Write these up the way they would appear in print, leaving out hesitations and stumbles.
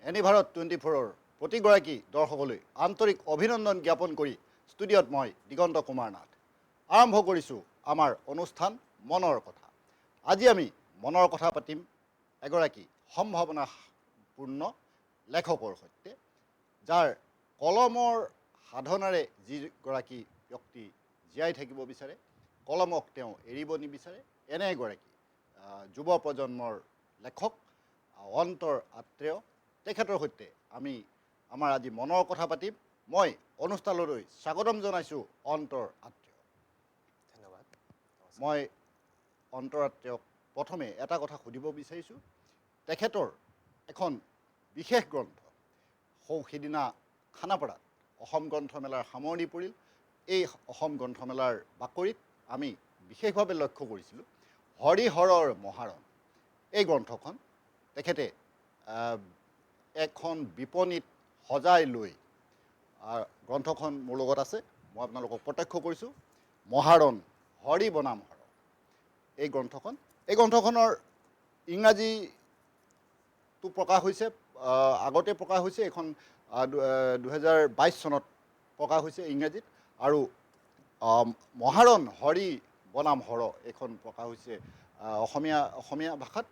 Any Bharat 24ৰ প্ৰতিগৰাকী দৰ্শকলৈ আন্তৰিক অভিনন্দন জ্ঞাপন কৰি ষ্টুডিঅ'ত মই দিগন্ত কুমাৰ নাথ আৰম্ভ কৰিছোঁ আমাৰ অনুষ্ঠান মনৰ কথা। আজি আমি মনৰ কথা পাতিম এগৰাকী সম্ভাৱনাপূৰ্ণ লেখকৰ সৈতে, যাৰ কলমৰ সাধনাৰে যিগৰাকী ব্যক্তি জীয়াই থাকিব বিচাৰে, কলমক তেওঁ এৰিব নিবিচাৰে, এনে এগৰাকী যুৱ প্ৰজন্মৰ লেখক অন্তৰ আত্ৰেয়। তেখেতৰ সৈতে আমি আমাৰ আজি মনৰ কথা পাতিম। মই অনুষ্ঠানলৈ স্বাগতম জনাইছোঁ অন্তৰ আত্ৰেয়। ধন্যবাদ। মই অন্তৰ আত্ৰেয়ক প্ৰথমে এটা কথা সুধিব বিচাৰিছোঁ। তেখেতৰ এখন বিশেষ গ্ৰন্থ সিদিনা খানাপাৰাত অসম গ্ৰন্থমেলাৰ সামৰণি পৰিল। এই অসম গ্ৰন্থমেলাৰ বাকৰিত আমি বিশেষভাৱে লক্ষ্য কৰিছিলোঁ হৰিহৰৰ মহাৰণ। এই গ্ৰন্থখন তেখেতে এখন বিপণীত সজাই লৈ গ্ৰন্থখন মোৰ লগত আছে, মই আপোনালোকক প্ৰত্যক্ষ কৰিছোঁ। মহাৰণ হৰি বনাম হৰ এই গ্ৰন্থখনৰ ইংৰাজীটো প্ৰকাশ হৈছে, আগতে প্ৰকাশ হৈছে। এইখন 2022 চনত প্ৰকাশ হৈছে ইংৰাজীত, আৰু মহাৰণ হৰি বনাম হৰ এইখন প্ৰকাশ হৈছে অসমীয়া ভাষাত।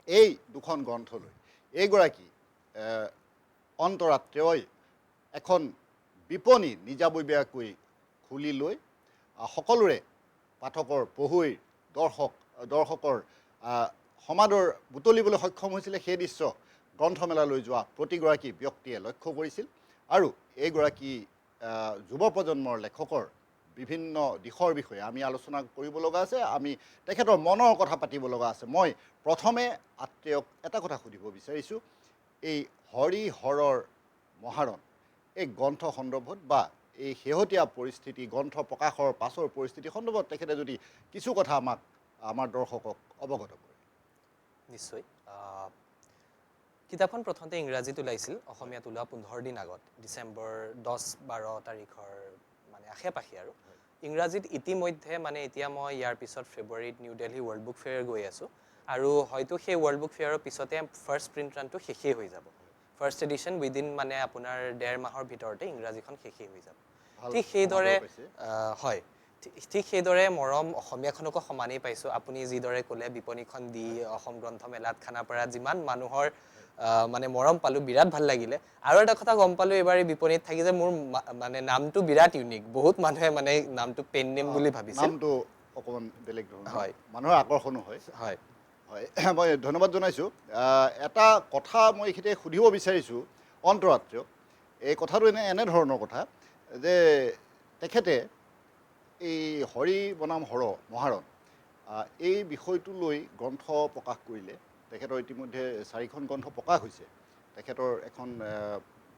এই দুখন গ্ৰন্থলৈ এইগৰাকী অন্তৰ আত্ৰেয়ই এখন বিপণী নিজাববীয়াকৈ খুলি লৈ সকলোৰে পাঠকৰ পঢ়ুৱৈৰ দৰ্শকৰ সমাদৰ বুটলিবলৈ সক্ষম হৈছিলে। সেই দৃশ্য গ্ৰন্থমেলালৈ যোৱা প্ৰতিগৰাকী ব্যক্তিয়ে লক্ষ্য কৰিছিল। আৰু এইগৰাকী যুৱ প্ৰজন্মৰ লেখকৰ বিভিন্ন দিশৰ বিষয়ে আমি আলোচনা কৰিব লগা আছে, আমি তেখেতৰ মনৰ কথা পাতিব লগা আছে। মই প্ৰথমে আত্ৰেয়ক এটা কথা সুধিব বিচাৰিছোঁ। এই হৰিহৰৰ মহাৰণ এই গ্ৰন্থ সন্দৰ্ভত বা এই শেহতীয়া পৰিস্থিতি, গ্ৰন্থ প্ৰকাশৰ পাছৰ পৰিস্থিতি সন্দৰ্ভত তেখেতে যদি কিছু কথা আমাৰ দৰ্শকক অৱগত কৰে। নিশ্চয়। কিতাপখন প্ৰথমতে ইংৰাজীত ওলাইছিল, অসমীয়াত ওলোৱা 15 দিন আগত, ডিচেম্বৰ 10-12 তাৰিখৰ মানে আশে পাশে। আৰু ইংৰাজীত ইতিমধ্যে মানে এতিয়া মই ইয়াৰ পিছত ফেব্ৰুৱাৰীত new Delhi world book fair গৈ আছোঁ, আৰু হয়তো সেই ৱৰ্ল্ড বুক ফেয়াৰৰ পিছতে ফাৰ্ষ্ট প্ৰিণ্ট ৰানটো শেষেই হৈ যাব। ফাৰ্ষ্ট এডিশ্যন উইদিন মানে আপোনাৰ 1.5 মাহৰ ভিতৰতে ইংৰাজীখন শেষেই হৈ যাব। ঠিক সেইদৰে হয়, ঠিক সেইদৰে মৰম অসমীয়াখনকো সমানেই পাইছোঁ। আপুনি যিদৰে ক'লে বিপণীখন দি অসম গ্ৰন্থমেলাত খানাপাৰাত যিমান মানুহৰ মানে মৰম পালোঁ, বিৰাট ভাল লাগিলে। আৰু এটা কথা গম পালোঁ এইবাৰ এই বিপণীত থাকি যে মোৰ মানে নামটো বিৰাট ইউনিক। বহুত মানুহে মানে নামটো পেন নেম বুলি ভাবিছিল। নামটো অকণমান বেলেগ ধৰণৰ, হয়, মানুহৰ আকৰ্ষণো হয়। হয়, হয়, মই ধন্যবাদ জনাইছোঁ। এটা কথা মই এইখিনিতে সুধিব বিচাৰিছোঁ অন্তৰ আত্ৰেয়ক। এই কথাটো এনেধৰণৰ কথা যে তেখেতে এই হৰি বনাম হৰ মহাৰণ এই বিষয়টো লৈ গ্ৰন্থ প্ৰকাশ কৰিলে। তেখেতৰ ইতিমধ্যে 4খন গ্ৰন্থ প্ৰকাশ হৈছে। তেখেতৰ এখন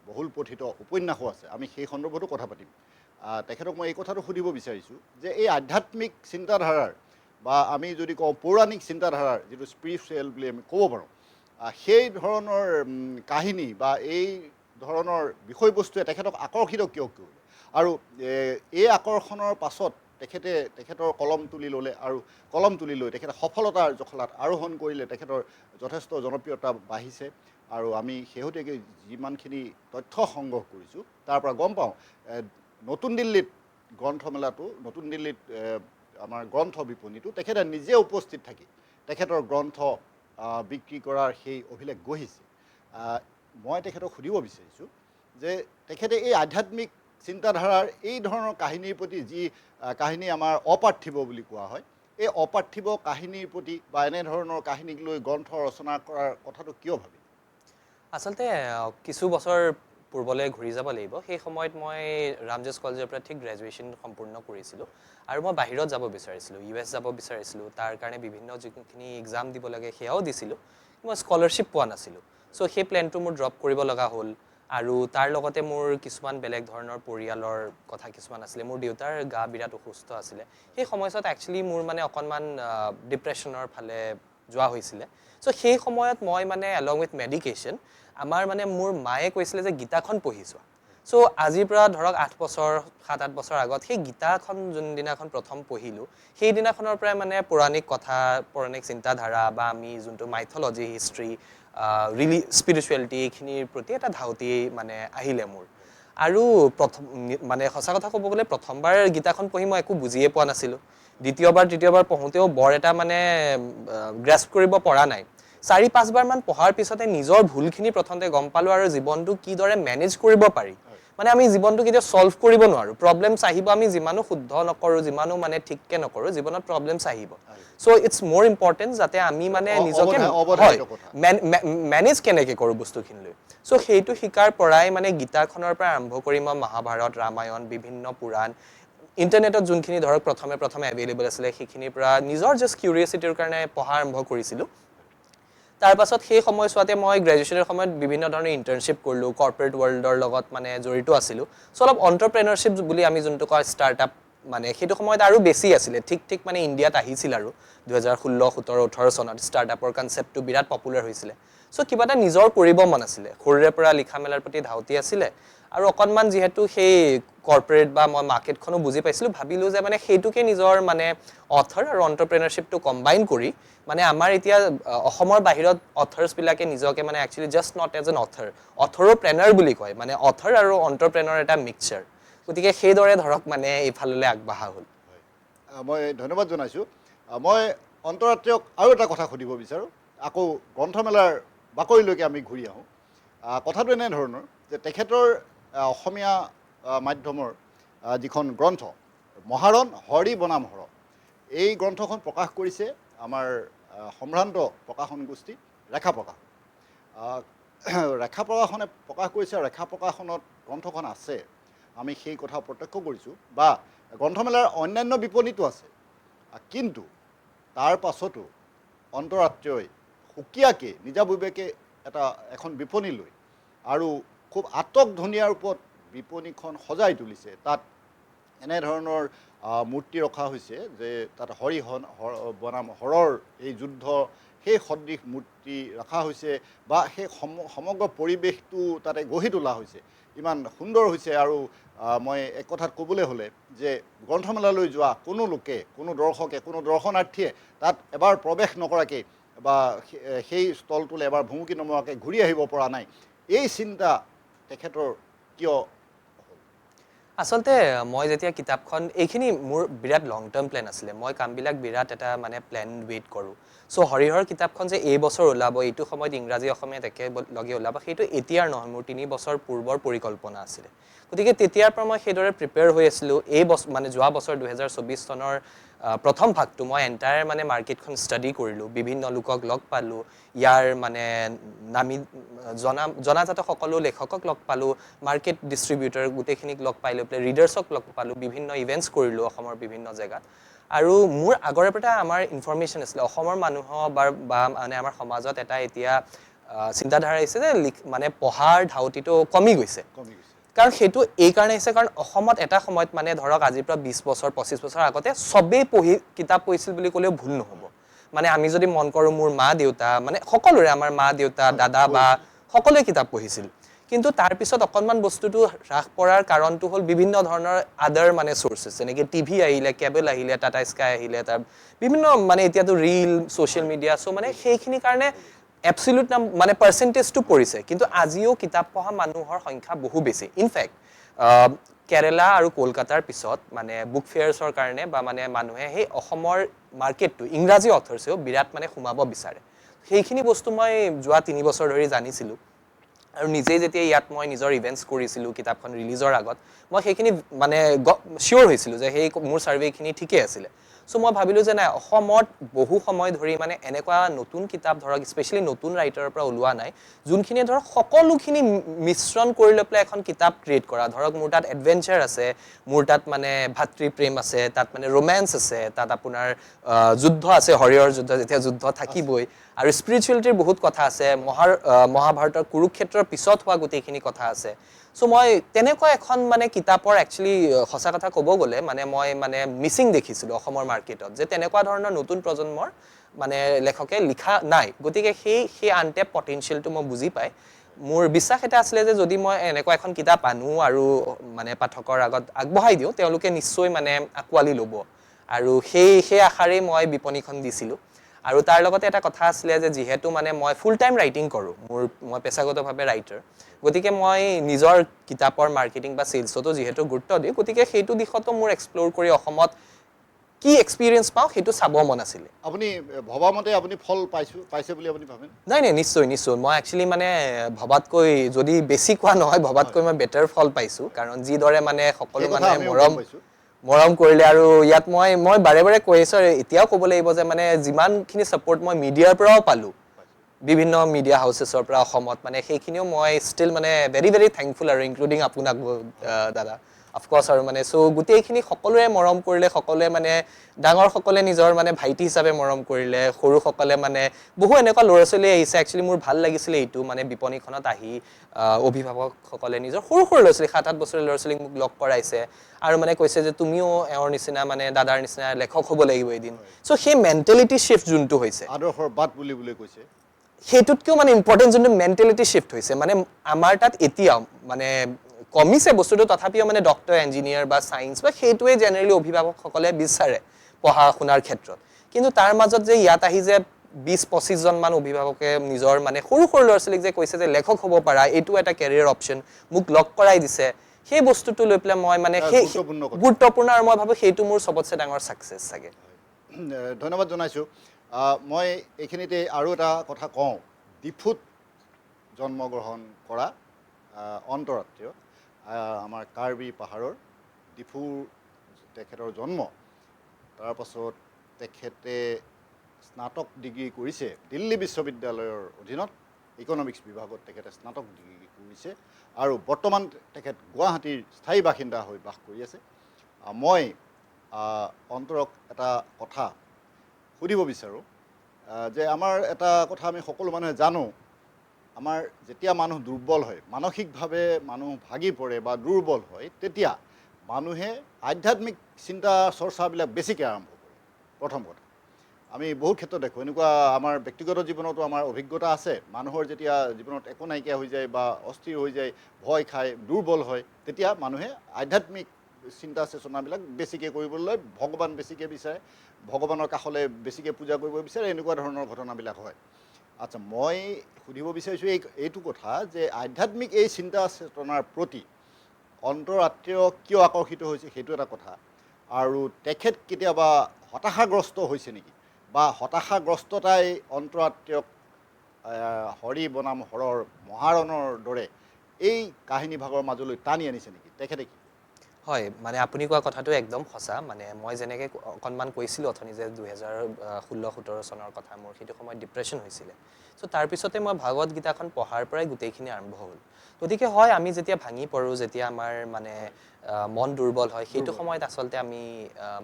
বহুল পঠিত উপন্যাসো আছে, আমি সেই সন্দৰ্ভতো কথা পাতিম। তেখেতক মই এই কথাটো সুধিব বিচাৰিছোঁ যে এই আধ্যাত্মিক চিন্তাধাৰাৰ বা আমি যদি কওঁ পৌৰাণিক চিন্তাধাৰাৰ যিটো স্পিৰিচুৱেল বুলি আমি ক'ব পাৰোঁ, সেই ধৰণৰ কাহিনী বা এই ধৰণৰ বিষয়বস্তুৱে তেখেতক আকৰ্ষিত কিয় কৰিলে, আৰু এই আকৰ্ষণৰ পাছত তেখেতৰ কলম তুলি ল'লে, আৰু কলম তুলি লৈ তেখেতে সফলতাৰ জখলাত আৰোহণ কৰিলে। তেখেতৰ যথেষ্ট জনপ্ৰিয়তা বাঢ়িছে, আৰু আমি শেহতীয়াকৈ যিমানখিনি তথ্য সংগ্ৰহ কৰিছোঁ তাৰ পৰা গম পাওঁ নতুন দিল্লীত গ্ৰন্থমেলাটো, নতুন দিল্লীত আমাৰ গ্ৰন্থ বিপণীটো তেখেতে নিজে উপস্থিত থাকি তেখেতৰ গ্ৰন্থ বিক্ৰী কৰাৰ সেই অভিলেখ গঢ়িছে। মই তেখেতক সুধিব বিচাৰিছোঁ যে তেখেতে এই আধ্যাত্মিক চিন্তাধাৰাৰ এই ধৰণৰ কাহিনীৰ প্ৰতি, যি কাহিনী আমাৰ অপাৰ্থিৱ বুলি কোৱা হয়, এই অপাৰ্থিৱ কাহিনীৰ প্ৰতি বা এনেধৰণৰ কাহিনীক লৈ গ্ৰন্থ ৰচনা কৰাৰ কথাটো কিয় ভাবিলে? আচলতে কিছু বছৰ পূৰ্বলৈ ঘূৰি যাব লাগিব। সেই সময়ত মই ৰামজেছ কলেজৰ পৰা ঠিক গ্ৰেজুৱেশ্যন সম্পূৰ্ণ কৰিছিলোঁ, আৰু মই বাহিৰত যাব বিচাৰিছিলোঁ, US যাব বিচাৰিছিলোঁ। তাৰ কাৰণে বিভিন্ন যিখিনি এক্সাম দিব লাগে সেয়াও দিছিলোঁ, মই স্কলাৰশ্বিপ পোৱা নাছিলোঁ। চ' সেই প্লেনটো মোৰ ড্ৰপ কৰিব লগা হ'ল। আৰু তাৰ লগতে মোৰ কিছুমান বেলেগ ধৰণৰ পৰিয়ালৰ কথা কিছুমান আছিলে। মোৰ দেউতাৰ গা বিৰাট অসুস্থ আছিলে। সেই সময়ছোৱাত একচুৱেলি মোৰ মানে অকণমান ডিপ্ৰেশ্যনৰ ফালে যোৱা হৈছিলে। চ' সেই সময়ত মই মানে এলং উইথ মেডিকেশ্যন আমাৰ মানে মোৰ মায়ে কৈছিলে যে গীতাখন পঢ়ি চোৱা। চ' আজিৰ পৰা ধৰক 7-8 বছৰ আগত সেই গীতাখন যোনদিনাখন প্ৰথম পঢ়িলোঁ, সেইদিনাখনৰ পৰাই মানে পৌৰাণিক কথা, পৌৰাণিক চিন্তাধাৰা বা আমি যোনটো মাইথলজি, হিষ্ট্ৰী, ৰিলি স্পিৰিচুৱেলিটি এইখিনিৰ প্ৰতি এটা ধাউতি মানে আহিলে মোৰ আৰু প্ৰথম মানে সঁচা কথা ক'ব গ'লে প্ৰথমবাৰ গীতাখন পঢ়ি মই একো বুজিয়ে পোৱা নাছিলোঁ দ্বিতীয়বাৰ তৃতীয়বাৰ পঢ়োঁতেও বৰ এটা মানে গ্ৰাস্প কৰিব পৰা নাই 4-5 মান পঢ়াৰ পিছতে নিজৰ ভুলখিনি প্ৰথমতে গম পালোঁ আৰু জীৱনটো কিদৰে মেনেজ কৰিব পাৰি মানে আমি জীৱনটো কেতিয়াও সলভ কৰিব নোৱাৰোঁ প্ৰব্লেমছ আহিব আমি যিমানো শুদ্ধ নকৰোঁ যিমানো মানে ঠিককৈ নকৰোঁ জীৱনত প্ৰব্লেমছ আহিব চ' ইটছ মোৰ ইম্পৰ্টেণ্ট যাতে আমি মানে নিজকে মেনেজ কেনেকৈ কৰোঁ বস্তুখিনিলৈ চ' সেইটো শিকাৰ পৰাই মানে গীতাখনৰ পৰা আৰম্ভ কৰি মই মহাভাৰত ৰামায়ণ বিভিন্ন পুৰাণ ইণ্টাৰনেটত যোনখিনি ধৰক প্ৰথমে এভেইলেবল আছিলে সেইখিনিৰ পৰা নিজৰ জাষ্ট কিউৰিয়চিটিৰ কাৰণে পঢ়া আৰম্ভ কৰিছিলোঁ তাৰ পাছত সেই সময়ছোৱাতে মই গ্ৰেজুৱেশ্যনৰ সময়ত বিভিন্ন ধৰণৰ ইণ্টাৰ্ণশ্বিপ কৰিলোঁ কৰ্পৰেট ৱৰ্ল্ডৰ লগত মানে জড়িত আছিলোঁ চ' অলপ এণ্টাৰপ্ৰেনাৰশ্বিপ বুলি আমি যোনটো কয় ষ্টাৰ্টআপ মানে সেইটো সময়ত আৰু বেছি আছিলে ঠিক মানে ইণ্ডিয়াত আহিছিল আৰু 2016, 17, 18 চনত ষ্টাৰ্টআপৰ কনচেপ্টটো বিৰাট পপুলাৰ হৈছিলে চ' কিবা এটা নিজৰ কৰিব মন আছিলে সৰুৰে পৰা লিখা মেলাৰ প্ৰতি ধাউতি আছিলে আৰু অকণমান যিহেতু সেই কৰ্পৰেট বা মই মাৰ্কেটখনো বুজি পাইছিলোঁ ভাবিলোঁ যে মানে সেইটোকে নিজৰ মানে অথৰ আৰু এণ্টাৰপ্ৰেনাৰশ্বিপটো কম্বাইন কৰি মানে আমাৰ এতিয়া অসমৰ বাহিৰত অথাৰ্ছবিলাকে নিজকে মানে actually just not as an অথৰো প্ৰেনাৰ বুলি কয় মানে অথৰ আৰু এণ্টাৰপ্ৰেনাৰ এটা মিক্সচাৰ গতিকে সেইদৰে ধৰক মানে এইফাললৈ আগবঢ়া হ'ল মই ধন্যবাদ জনাইছোঁ মই অন্তৰাত্ৰিয়ক আৰু এটা কথা সুধিব বিচাৰোঁ আকৌ গ্ৰন্থমেলাৰ বাকৰিলৈকে আমি ঘূৰি আহোঁ কথাটো এনেধৰণৰ যে তেখেতৰ অসমীয়া মাধ্যমৰ যিখন গ্ৰন্থ মহাৰণ হৰি বনাম হৰ এই গ্ৰন্থখন প্ৰকাশ কৰিছে আমাৰ সম্ভ্ৰান্ত প্ৰকাশন গোষ্ঠী ৰেখা প্ৰকাশন ৰেখা প্ৰকাশনে প্ৰকাশ কৰিছে ৰেখা প্ৰকাশনত গ্ৰন্থখন আছে আমি সেই কথা প্ৰত্যক্ষ কৰিছোঁ বা গ্ৰন্থমেলাৰ অন্যান্য বিপণীতো আছে কিন্তু তাৰ পাছতো অন্তৰাত্ৰিয়ই সুকীয়াকৈ নিজাববীয়াকৈ এখন বিপণী লৈ আৰু খুব আটকধুনীয়া ৰূপত বিপণীখন সজাই তুলিছে তাত এনেধৰণৰ মূৰ্তি ৰখা হৈছে যে তাত বনাম হৰৰ এই যুদ্ধ সেই সদৃশ মূৰ্তি ৰখা হৈছে বা সেই সমগ্ৰ পৰিৱেশটো তাতে গঢ়ি তোলা হৈছে ইমান সুন্দৰ হৈছে আৰু মই এক কথাত ক'বলৈ হ'লে যে গ্ৰন্থমেলালৈ যোৱা কোনো লোকে কোনো দৰ্শকে কোনো দৰ্শনাৰ্থীয়ে তাত এবাৰ প্ৰৱেশ নকৰাকৈ বা সেই স্থলটোলৈ এবাৰ ভুমুকি নমৰাকৈ ঘূৰি আহিব পৰা নাই এই চিন্তা তেখেতৰ কিয় আচলতে মই যেতিয়া কিতাপখন এইখিনি মোৰ বিৰাট লং টাৰ্ম প্লেন আছিলে মই কামবিলাক বিৰাট এটা মানে প্লেন ৱেইট কৰোঁ চ' হৰিহৰ কিতাপখন যে এই বছৰ ওলাব এইটো সময়ত ইংৰাজী অসমীয়াত একেলগে ওলাব সেইটো এতিয়াৰ নহয় মোৰ 3 বছৰ পূৰ্বৰ পৰিকল্পনা আছিলে গতিকে তেতিয়াৰ পৰা মই সেইদৰে প্ৰিপেয়াৰ হৈ আছিলোঁ এই বছৰ মানে যোৱা বছৰ 2024 চনৰ প্ৰথম ভাগটো মই এণ্টায়াৰ মানে মাৰ্কেটখন ষ্টাডি কৰিলোঁ বিভিন্ন লোকক লগ পালোঁ ইয়াৰ মানে নামি জনাজাত সকলো লেখকক লগ পালোঁ মাৰ্কেট ডিষ্ট্ৰিবিউটৰ গোটেইখিনিক লগ পাই লৈ পেলাই ৰিডাৰ্ছক লগ পালোঁ বিভিন্ন ইভেণ্টছ কৰিলোঁ অসমৰ বিভিন্ন জেগাত আৰু মোৰ আগৰে পৰা আমাৰ ইনফৰমেশ্যন আছিলে অসমৰ মানুহৰ বা মানে আমাৰ সমাজত এটা এতিয়া চিন্তাধাৰা আহিছে যে মানে পঢ়াৰ ধাউতিটো কমি গৈছে কাৰণ সেইটো এই কাৰণে আহিছে কাৰণ অসমত এটা সময়ত মানে ধৰক আজিৰ পৰা 20 বছৰ 25 বছৰ আগতে চবেই কিতাপ পঢ়িছিল বুলি ক'লেও ভুল নহ'ব মানে আমি যদি মন কৰোঁ মোৰ মা দেউতা মানে সকলোৰে আমাৰ মা দেউতা দাদা বা সকলোৱে কিতাপ পঢ়িছিল কিন্তু তাৰ পিছত অকণমান বস্তুটো হ্ৰাস কৰাৰ কাৰণটো হ'ল বিভিন্ন ধৰণৰ আদাৰ মানে চ'ৰ্চেছ যেনেকৈ টিভি আহিলে কেবল আহিলে টাটা স্কাই আহিলে তাৰ বিভিন্ন মানে এতিয়াতো ৰিল ছ'চিয়েল মিডিয়া চ' মানে সেইখিনিৰ কাৰণে এবছলিউট মানে পাৰ্চেণ্টেজটো পৰিছে কিন্তু আজিও কিতাপ পঢ়া মানুহৰ সংখ্যা বহু বেছি ইনফেক্ট কেৰেলা আৰু কলকাতাৰ পিছত মানে বুক ফেয়াৰ্ছৰ কাৰণে বা মানে মানুহে সেই অসমৰ মাৰ্কেটটো ইংৰাজী অথৰ্ছেও বিৰাট মানে সোমাব বিচাৰে সেইখিনি বস্তু মই যোৱা 3 বছৰ ধৰি জানিছিলোঁ আৰু নিজেই যেতিয়া ইয়াত মই নিজৰ ইভেণ্টছ কৰিছিলোঁ কিতাপখন ৰিলিজৰ আগত মই সেইখিনি মানে চিয়'ৰ হৈছিলোঁ যে সেই মোৰ ছাৰ্ভেখিনি ঠিকেই আছিলে চ' মই ভাবিলোঁ যে নাই অসমত বহু সময় ধৰি মানে এনেকুৱা নতুন কিতাপ ধৰক স্পেচিয়েলি নতুন ৰাইটাৰৰ পৰা ওলোৱা নাই যোনখিনিয়ে ধৰক সকলোখিনি মিশ্ৰণ কৰি লৈ পেলাই এখন কিতাপ ক্ৰিয়েট কৰা ধৰক মোৰ তাত এডভেঞ্চাৰ আছে মোৰ তাত মানে ভাতৃপ্ৰেম আছে তাত মানে ৰোমেন্স আছে তাত আপোনাৰ যুদ্ধ আছে হৰিহৰ যুদ্ধ যেতিয়া যুদ্ধ থাকিবই আৰু স্পিৰিচুৱেলিটিৰ বহুত কথা আছে মহাভাৰতৰ কুৰুক্ষেত্ৰৰ পিছত হোৱা গোটেইখিনি কথা আছে চ' মই তেনেকুৱা এখন মানে কিতাপৰ একচুৱেলি সঁচা কথা ক'ব গ'লে মানে মই মানে মিচিং দেখিছিলোঁ অসমৰ মাৰ্কেটত যে তেনেকুৱা ধৰণৰ নতুন প্ৰজন্মৰ মানে লেখকে লিখা নাই গতিকে সেই আনটেপ পটেনচিয়েলটো মই বুজি পাই মোৰ বিশ্বাস এটা আছিলে যে যদি মই এনেকুৱা এখন কিতাপ আনো আৰু মানে পাঠকৰ আগত আগবঢ়াই দিওঁ তেওঁলোকে নিশ্চয় মানে আঁকোৱালি ল'ব আৰু সেই আশাৰেই মই বিপণীখন দিছিলোঁ আৰু তাৰ লগতে এটা কথা আছিলে যে যিহেতু মানে মই ফুল টাইম ৰাইটিং কৰোঁ মই পেছাগতভাৱে ৰাইটাৰ গতিকে মই নিজৰ কিতাপৰ মাৰ্কেটিং বা চেলছতো যিহেতু গুৰুত্ব দিওঁ গতিকে সেইটো দিশতো মোৰ এক্সপ্ল'ৰ কৰি অসমত কি এক্সপিৰিয়েঞ্চ পাওঁ সেইটো চাব মন আছিলে আপুনি ভবামতে আপুনি ফল পাইছে বুলি আপুনি ভাবেনে নাই নাই নিশ্চয় নিশ্চয় মই একচুৱেলি মানে ভবাতকৈ যদি বেছি কোৱা নহয় ভবাতকৈ মই বেটাৰ ফল পাইছোঁ কাৰণ যিদৰে মানে সকলো সেই কথা মানুহে আমিও গম পাইছোঁ মৰম কৰিলে আৰু ইয়াত মই বাৰে বাৰে কৈ আছোঁ আৰু এতিয়াও ক'ব লাগিব যে মানে যিমানখিনি ছাপোৰ্ট মই মিডিয়াৰ পৰাও পালোঁ বিভিন্ন মিডিয়া হাউচেছৰ পৰা অসমত মানে সেইখিনিও মই ষ্টিল মানে ভেৰি ভেৰি থেংকফুল আৰু ইনক্লুডিং আপোনাক দাদা অফক'ৰ্ছ আৰু মানে চ' গোটেইখিনি সকলোৱে মৰম কৰিলে সকলোৱে মানে ডাঙৰসকলে নিজৰ মানে ভাইটি হিচাপে মৰম কৰিলে সৰুসকলে মানে বহু এনেকুৱা ল'ৰা ছোৱালী আহিছে একচুৱেলি মোৰ ভাল লাগিছিলে এইটো মানে বিপণীখনত আহি অভিভাৱকসকলে নিজৰ সৰু সৰু ল'ৰা ছোৱালী 7-8 বছৰীয়া ল'ৰা ছোৱালীক মোক লগ কৰাইছে আৰু মানে কৈছে যে তুমিও এওঁৰ নিচিনা মানে দাদাৰ নিচিনা লেখক হ'ব লাগিব এদিন চ' সেই মেণ্টেলিটি শ্বিফ্ট যোনটো হৈছে আদৰ্শৰ বাট বুলি কৈছে সেইটোতকৈও মানে ইম্পৰ্টেণ্ট যোনটো মেণ্টেলিটি শ্বিফ্ট হৈছে মানে আমাৰ তাত এতিয়াও মানে কমিছে বস্তুটো তথাপিও মানে ডক্টৰ ইঞ্জিনিয়াৰ বা ছায়েন্স বা সেইটোৱে জেনেৰেলি অভিভাৱকসকলে বিচাৰে পঢ়া শুনাৰ ক্ষেত্ৰত কিন্তু তাৰ মাজত যে ইয়াত আহি যে 20-25 জনমান অভিভাৱকে নিজৰ মানে সৰু সৰু ল'ৰা ছোৱালীক যে কৈছে যে লেখক হ'ব পাৰা এইটো এটা কেৰিয়াৰ অপশ্যন মোক লগ কৰাই দিছে সেই বস্তুটো লৈ পেলাই মই মানে সেই গুৰুত্বপূৰ্ণ আৰু মই ভাবোঁ সেইটো মোৰ চবতছে ডাঙৰ ছাকচেছ চাগে ধন্যবাদ জনাইছোঁ মই এইখিনিতে আৰু এটা কথা কওঁ ডিফুত জন্মগ্ৰহণ কৰা অন্তৰাত্ৰীয় আমাৰ কাৰ্বি পাহাৰৰ ডিফু তেখেতৰ জন্ম তাৰপাছত তেখেতে স্নাতক ডিগ্ৰী কৰিছে দিল্লী বিশ্ববিদ্যালয়ৰ অধীনত ইকনমিক্স বিভাগত তেখেতে স্নাতক ডিগ্ৰী কৰিছে আৰু বৰ্তমান তেখেত গুৱাহাটীৰ স্থায়ী বাসিন্দা হৈ বাস কৰি আছে মই অন্তৰক এটা কথা সুধিব বিচাৰোঁ যে আমাৰ এটা কথা আমি সকলো মানুহে জানো আমাৰ যেতিয়া মানুহ দুৰ্বল হয় মানসিকভাৱে মানুহ ভাগি পৰে বা দুৰ্বল হয় তেতিয়া মানুহে আধ্যাত্মিক চিন্তা চৰ্চাবিলাক বেছিকৈ আৰম্ভ কৰে প্ৰথম কথা আমি বহুত ক্ষেত্ৰত দেখোঁ এনেকুৱা আমাৰ ব্যক্তিগত জীৱনতো আমাৰ অভিজ্ঞতা আছে মানুহৰ যেতিয়া জীৱনত একো নাইকিয়া হৈ যায় বা অস্থিৰ হৈ যায় ভয় খায় দুৰ্বল হয় তেতিয়া মানুহে আধ্যাত্মিক চিন্তা চেতনাবিলাক বেছিকৈ কৰিবলৈ ভগৱান বেছিকৈ বিচাৰে ভগৱানৰ কাষলৈ বেছিকৈ পূজা কৰিব বিচাৰে এনেকুৱা ধৰণৰ ঘটনাবিলাক হয় আচ্ছা মই সুধিব বিচাৰিছোঁ এইটো কথা যে আধ্যাত্মিক এই চিন্তা চেতনাৰ প্ৰতি অন্তৰাত্ৰীয় কিয় আকৰ্ষিত হৈছে সেইটো এটা কথা আৰু তেখেত কেতিয়াবা হতাশাগ্ৰস্ত হৈছে নেকি বা হতাশাগ্ৰস্ততাই অন্তৰাত্ৰীয়ক হৰি বনাম হৰৰ মহাৰণৰ দৰে এই কাহিনীভাগৰ মাজলৈ টানি আনিছে নেকি তেখেতে কি হয় মানে আপুনি কোৱা কথাটো একদম সঁচা মানে মই যেনেকৈ অকণমান কৈছিলোঁ অথনি যে 2016-17 চনৰ কথা মোৰ সেইটো সময়ত ডিপ্ৰেশ্যন হৈছিলে চ' তাৰপিছতে মই ভাগৱত গীতাখন পঢ়াৰ পৰাই গোটেইখিনি আৰম্ভ হ'ল গতিকে হয় আমি যেতিয়া ভাঙি পৰোঁ যেতিয়া আমাৰ মানে মন দুৰ্বল হয় সেইটো সময়ত আচলতে আমি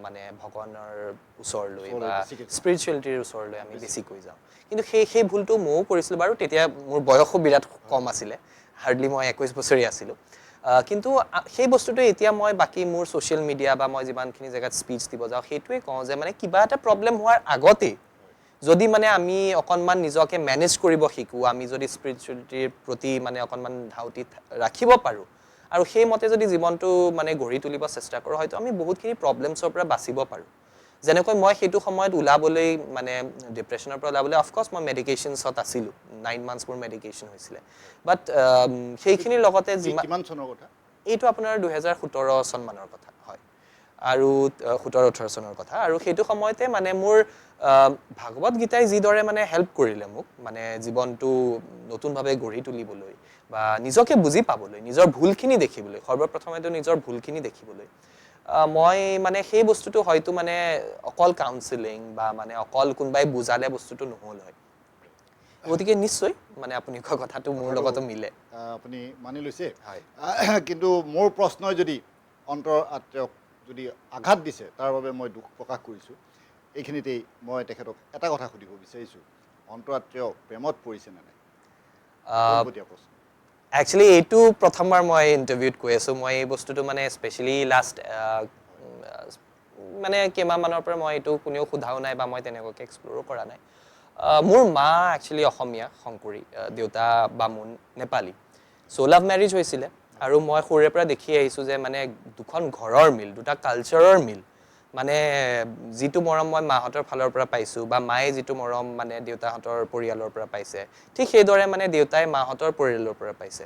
মানে ভগৱানৰ ওচৰলৈ বা স্পিৰিচুৱেলিটিৰ ওচৰলৈ আমি বেছিকৈ যাওঁ কিন্তু সেই ভুলটো ময়ো কৰিছিলোঁ বাৰু তেতিয়া মোৰ বয়সো বিৰাট কম আছিলে হাৰ্ডলি মই 21 বছৰীয়া আছিলোঁ কিন্তু সেই বস্তুটো এতিয়া মই বাকী মোৰ ছ'চিয়েল মিডিয়া বা মই যিমানখিনি জেগাত স্পীচ দিব যাওঁ সেইটোৱে কওঁ যে মানে কিবা এটা প্ৰব্লেম হোৱাৰ আগতেই যদি মানে আমি অকণমান নিজকে মেনেজ কৰিব শিকোঁ আমি যদি স্পিৰিচুৱেলিটিৰ প্ৰতি মানে অকণমান ধাউতি ৰাখিব পাৰোঁ আৰু সেইমতে যদি জীৱনটো মানে গঢ়ি তুলিব চেষ্টা কৰোঁ হয়তো আমি বহুতখিনি প্ৰব্লেমছৰ পৰা বাচিব পাৰোঁ যেনেকৈ মই সেইটো সময়ত ওলাবলৈ মানে ডিপ্ৰেশ্যনৰ পৰা ওলাবলৈ অফক'ৰ্ছ মই মেডিকেশ্যনছত আছিলোঁ 9 মান্থছ মোৰ মেডিকেশ্যন হৈছিলে বাট সেইখিনিৰ লগতে কিমান চনৰ কথা এইটো আপোনাৰ 2017 চনমানৰ কথা হয় আৰু 17-18 চনৰ কথা আৰু সেইটো সময়তে মানে মোৰ ভাগৱত গীতাই যিদৰে মানে হেল্প কৰিলে মোক মানে জীৱনটো নতুনভাৱে গঢ়ি তুলিবলৈ বা নিজকে বুজি পাবলৈ নিজৰ ভুলখিনি দেখিবলৈ সৰ্বপ্ৰথমেতো নিজৰ ভুলখিনি দেখিবলৈ মই মানে সেই বস্তুটো হয়তো মানে অকল কাউন্সেলিং বা মানে অকল কোনোবাই বুজালে বস্তুটো নহ'ল হয় গতিকে নিশ্চয় মানে আপুনি কোৱা কথাটো মোৰ লগতো মিলে আপুনি মানি লৈছে হয় কিন্তু মোৰ প্ৰশ্নই যদি অন্তৰাত্ৰীয়ক যদি আঘাত দিছে তাৰ বাবে মই দুখ প্ৰকাশ কৰিছোঁ এইখিনিতেই মই তেখেতক এটা কথা সুধিব বিচাৰিছোঁ অন্তৰাত্ৰীয় প্ৰেমত পৰিছেনে নাই প্ৰশ্ন একচুৱেলি এইটো প্ৰথমবাৰ মই ইণ্টাৰভিউত কৈ আছোঁ মই এই বস্তুটো মানে স্পেচিয়েলি লাষ্ট মানে কেইমাহমানৰ পৰা মই এইটো কোনেও সোধাও নাই বা মই তেনেকুৱাকৈ এক্সপ্ল'ৰো কৰা নাই মোৰ মা একচুৱেলি অসমীয়া শংকৰী দেউতা বামুণ নেপালী চ' লাভ মেৰিজ হৈছিলে আৰু মই সৰুৰে পৰা দেখি আহিছোঁ যে মানে দুখন ঘৰৰ মিল দুটা কালচাৰৰ মিল মানে যিটো মৰম মই মাহঁতৰ ফালৰ পৰা পাইছোঁ বা মায়ে যিটো মৰম মানে দেউতাহঁতৰ পৰিয়ালৰ পৰা পাইছে, ঠিক সেইদৰে মানে দেউতাই মাহঁতৰ পৰিয়ালৰ পৰা পাইছে।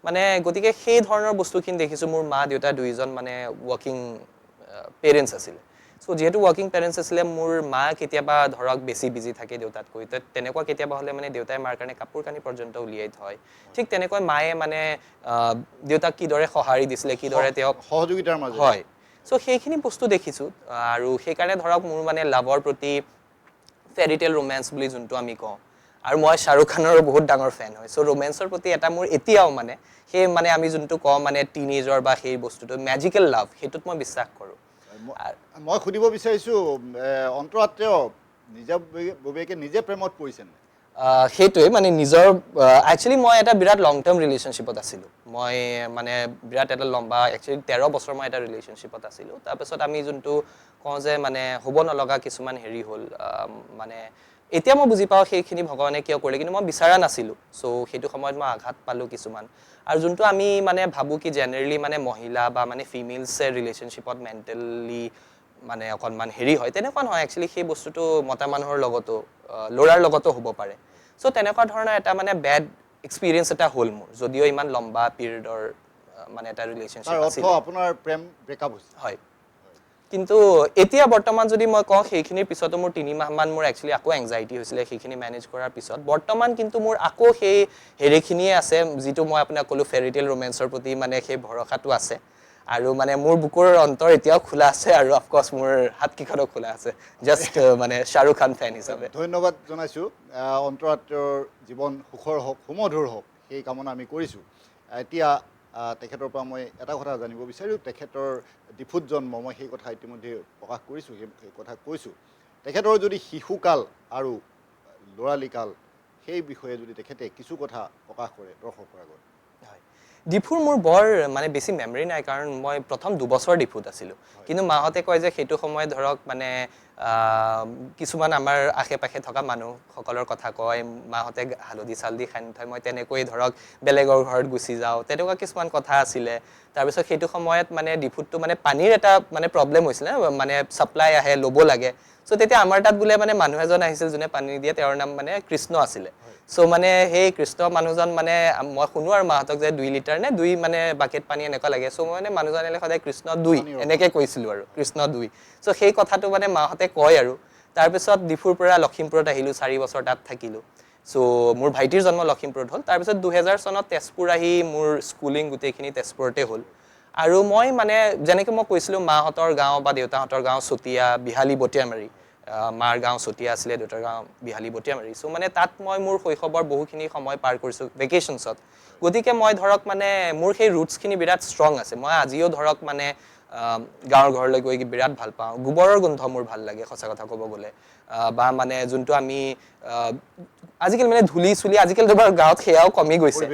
মানে গতিকে সেই ধৰণৰ বস্তুখিনি দেখিছোঁ। মোৰ মা দেউতা দুইজন মানে ৱৰ্কিং পেৰেণ্টছ আছিলে। চ' যিহেতু ৱৰ্কিং পেৰেণ্টছ আছিলে, মোৰ মা কেতিয়াবা ধৰক বেছি বিজি থাকে দেউতাতকৈ, তেনেকুৱা কেতিয়াবা হ'লে মানে দেউতাই মাৰ কাৰণে কাপোৰ কানি পৰ্যন্ত উলিয়াই থয়। ঠিক তেনেকৈ মায়ে মানে দেউতাক কিদৰে সঁহাৰি দিছিলে, কিদৰে তেওঁক সহযোগিতাৰ মাজেৰে। হয়। চ' সেইখিনি বস্তু দেখিছোঁ আৰু সেইকাৰণে ধৰক মোৰ মানে লাভৰ প্ৰতি ফেৰিটেল ৰোমেন্স বুলি যোনটো আমি কওঁ, আৰু মই শ্বাহৰুখ খানৰো বহুত ডাঙৰ ফেন হয়। চ' ৰোমেন্সৰ প্ৰতি এটা মোৰ এতিয়াও মানে সেই মানে আমি যোনটো কওঁ মানে টিনেজৰ বা সেই বস্তুটো মেজিকেল লাভ, সেইটোত মই বিশ্বাস কৰোঁ। মই সুধিব বিচাৰিছোঁ, অন্তৰাত্মা নিজাববীয়াকৈ নিজে প্ৰেমত পৰিছেনে? সেইটোৱে মানে নিজৰ একচুৱেলি মই এটা বিৰাট লং টাৰ্ম ৰিলেশ্যনশ্বিপত আছিলোঁ। মই মানে বিৰাট এটা লম্বা একচুৱেলি 13 বছৰ মই এটা ৰিলেশ্যনশ্বিপত আছিলোঁ। তাৰপিছত আমি যোনটো কওঁ যে মানে হ'ব নলগা কিছুমান হেৰি হ'ল, মানে এতিয়া মই বুজি পাওঁ সেইখিনি ভগৱানে কিয় কৰিলে, কিন্তু মই বিচৰা নাছিলোঁ। চ' সেইটো সময়ত মই আঘাত পালোঁ কিছুমান। আৰু যোনটো আমি মানে ভাবোঁ কি জেনেৰেলি মানে মহিলা বা মানে ফিমেলছে ৰিলেশ্যনশ্বিপত মেণ্টেলি মানে অকণমান হেৰি হয়, তেনেকুৱা নহয়। একচুৱেলি সেই বস্তুটো মতা মানুহৰ লগতো ল'ৰাৰ লগতো হ'ব পাৰে। চ' তেনেকুৱা ধৰণৰ এটা মানে বেড এক্সপিৰিয়েঞ্চ এটা হ'ল মোৰ, যদিও ইমান লম্বা পিৰিয়ডৰ মানে এটা ৰিলেশ্যনশ্বিপ তাৰ অৰ্থ আছিলে। আপোনাৰ প্ৰেম ব্ৰেকআপ হৈছে? হয়। কিন্তু এতিয়া বৰ্তমান যদি মই কওঁ, সেইখিনিৰ পিছতো মোৰ 3 মাহমান মোৰ একচুৱেলি আকৌ এংজাইটি হৈছিলে সেইখিনি মেনেজ কৰাৰ পিছত। বৰ্তমান কিন্তু মোৰ আকৌ সেই হেৰিখিনিয়ে আছে, যিটো মই আপোনাক ক'লোঁ ফেৰিটেল ৰোমেন্সৰ প্ৰতি মানে সেই ভৰসাটো আছে। আৰু মানে মোৰ বুকুৰ অন্তৰ এতিয়াও খোলা আছে, আৰু অফক'ৰ্চ মোৰ হাতকেইখনো খোলা আছে, জাষ্ট মানে শ্বাহৰুখ খান ফেন হিচাপে। ধন্যবাদ জনাইছোঁ। অন্তৰাত্মাৰ জীৱন সুখৰ হওক, সুমধুৰ হওক, সেই কামনা আমি কৰিছোঁ। এতিয়া তেখেতৰ পৰা মই এটা কথা জানিব বিচাৰোঁ। তেখেতৰ ডিফুত জন্ম, মই সেই কথা ইতিমধ্যে প্ৰকাশ কৰিছোঁ, সেই কথা কৈছোঁ। তেখেতৰ যদি শিশুকাল আৰু ল'ৰালিকাল, সেই বিষয়ে যদি তেখেতে কিছু কথা প্ৰকাশ কৰে দৰ্শকৰ আগত। হয়। ডিফুৰ মোৰ বৰ মানে বেছি মেমৰি নাই, কাৰণ মই প্ৰথম 2 বছৰ ডিফুত আছিলোঁ। কিন্তু মাহঁতে কয় যে সেইটো সময়ত ধৰক মানে কিছুমান আমাৰ আশে পাশে থকা মানুহসকলৰ কথা কয়। মাহঁতে হালধি চালধি সানি থয়, মই তেনেকৈ ধৰক বেলেগৰ ঘৰত গুচি যাওঁ, তেনেকুৱা কিছুমান কথা আছিলে। তাৰপিছত সেইটো সময়ত মানে ডিফুতটো মানে পানীৰ এটা মানে প্ৰব্লেম হৈছিলে, মানে ছাপ্লাই আহে, ল'ব লাগে। চ' তেতিয়া আমাৰ তাত বোলে মানে মানুহ এজন আহিছিল যোনে পানী দিয়ে, তেওঁৰ নাম মানে কৃষ্ণ আছিলে। চ' মানে সেই কৃষ্ণ মানুহজন মানে মই শুনো আৰু মাহঁতক যে 2 লিটাৰ নে 2 মানে বাকেট পানী এনেকুৱা লাগে। চ' মই মানে মানুহজন আহিলে সদায় কৃষ্ণ 2 এনেকৈ কৈছিলোঁ আৰু, কৃষ্ণ 2। চ' সেই কথাটো মানে মাহঁতে কয় আৰু। তাৰপিছত ডিফুৰ পৰা লখিমপুৰত আহিলোঁ, 4 বছৰ তাত থাকিলোঁ। চ' মোৰ ভাইটিৰ জন্ম লখিমপুৰত হ'ল। তাৰপিছত 2000 চনত তেজপুৰ আহি মোৰ স্কুলিং গোটেইখিনি তেজপুৰতে হ'ল। আৰু মই মানে যেনেকৈ মই কৈছিলোঁ, মাহঁতৰ গাঁও বা দেউতাহঁতৰ গাঁও চতিয়া, বিহালী, বটিয়ামাৰি। মাৰ গাঁও চতিয়া আছিলে, দেউতাৰ গাঁও বিহালী, বটিয়ামাৰি। চ' মানে তাত মই মোৰ শৈশৱৰ বহুখিনি সময় পাৰ কৰিছোঁ ভেকেশ্যনছত। গতিকে মই ধৰক মানে মোৰ সেই ৰুটছখিনি বিৰাট ষ্ট্ৰং আছে। মই আজিও ধৰক মানে গাঁৱৰ ঘৰলৈ গৈ বিৰাট ভাল পাওঁ। গোবৰৰ গোন্ধ মোৰ ভাল লাগে সঁচা কথা ক'ব গ'লে। বা মানে যোনটো আমি আজিকালি মানে ধূলি চুলি, আজিকালিতো বাৰু গাঁৱত সেয়াও কমি গৈছে,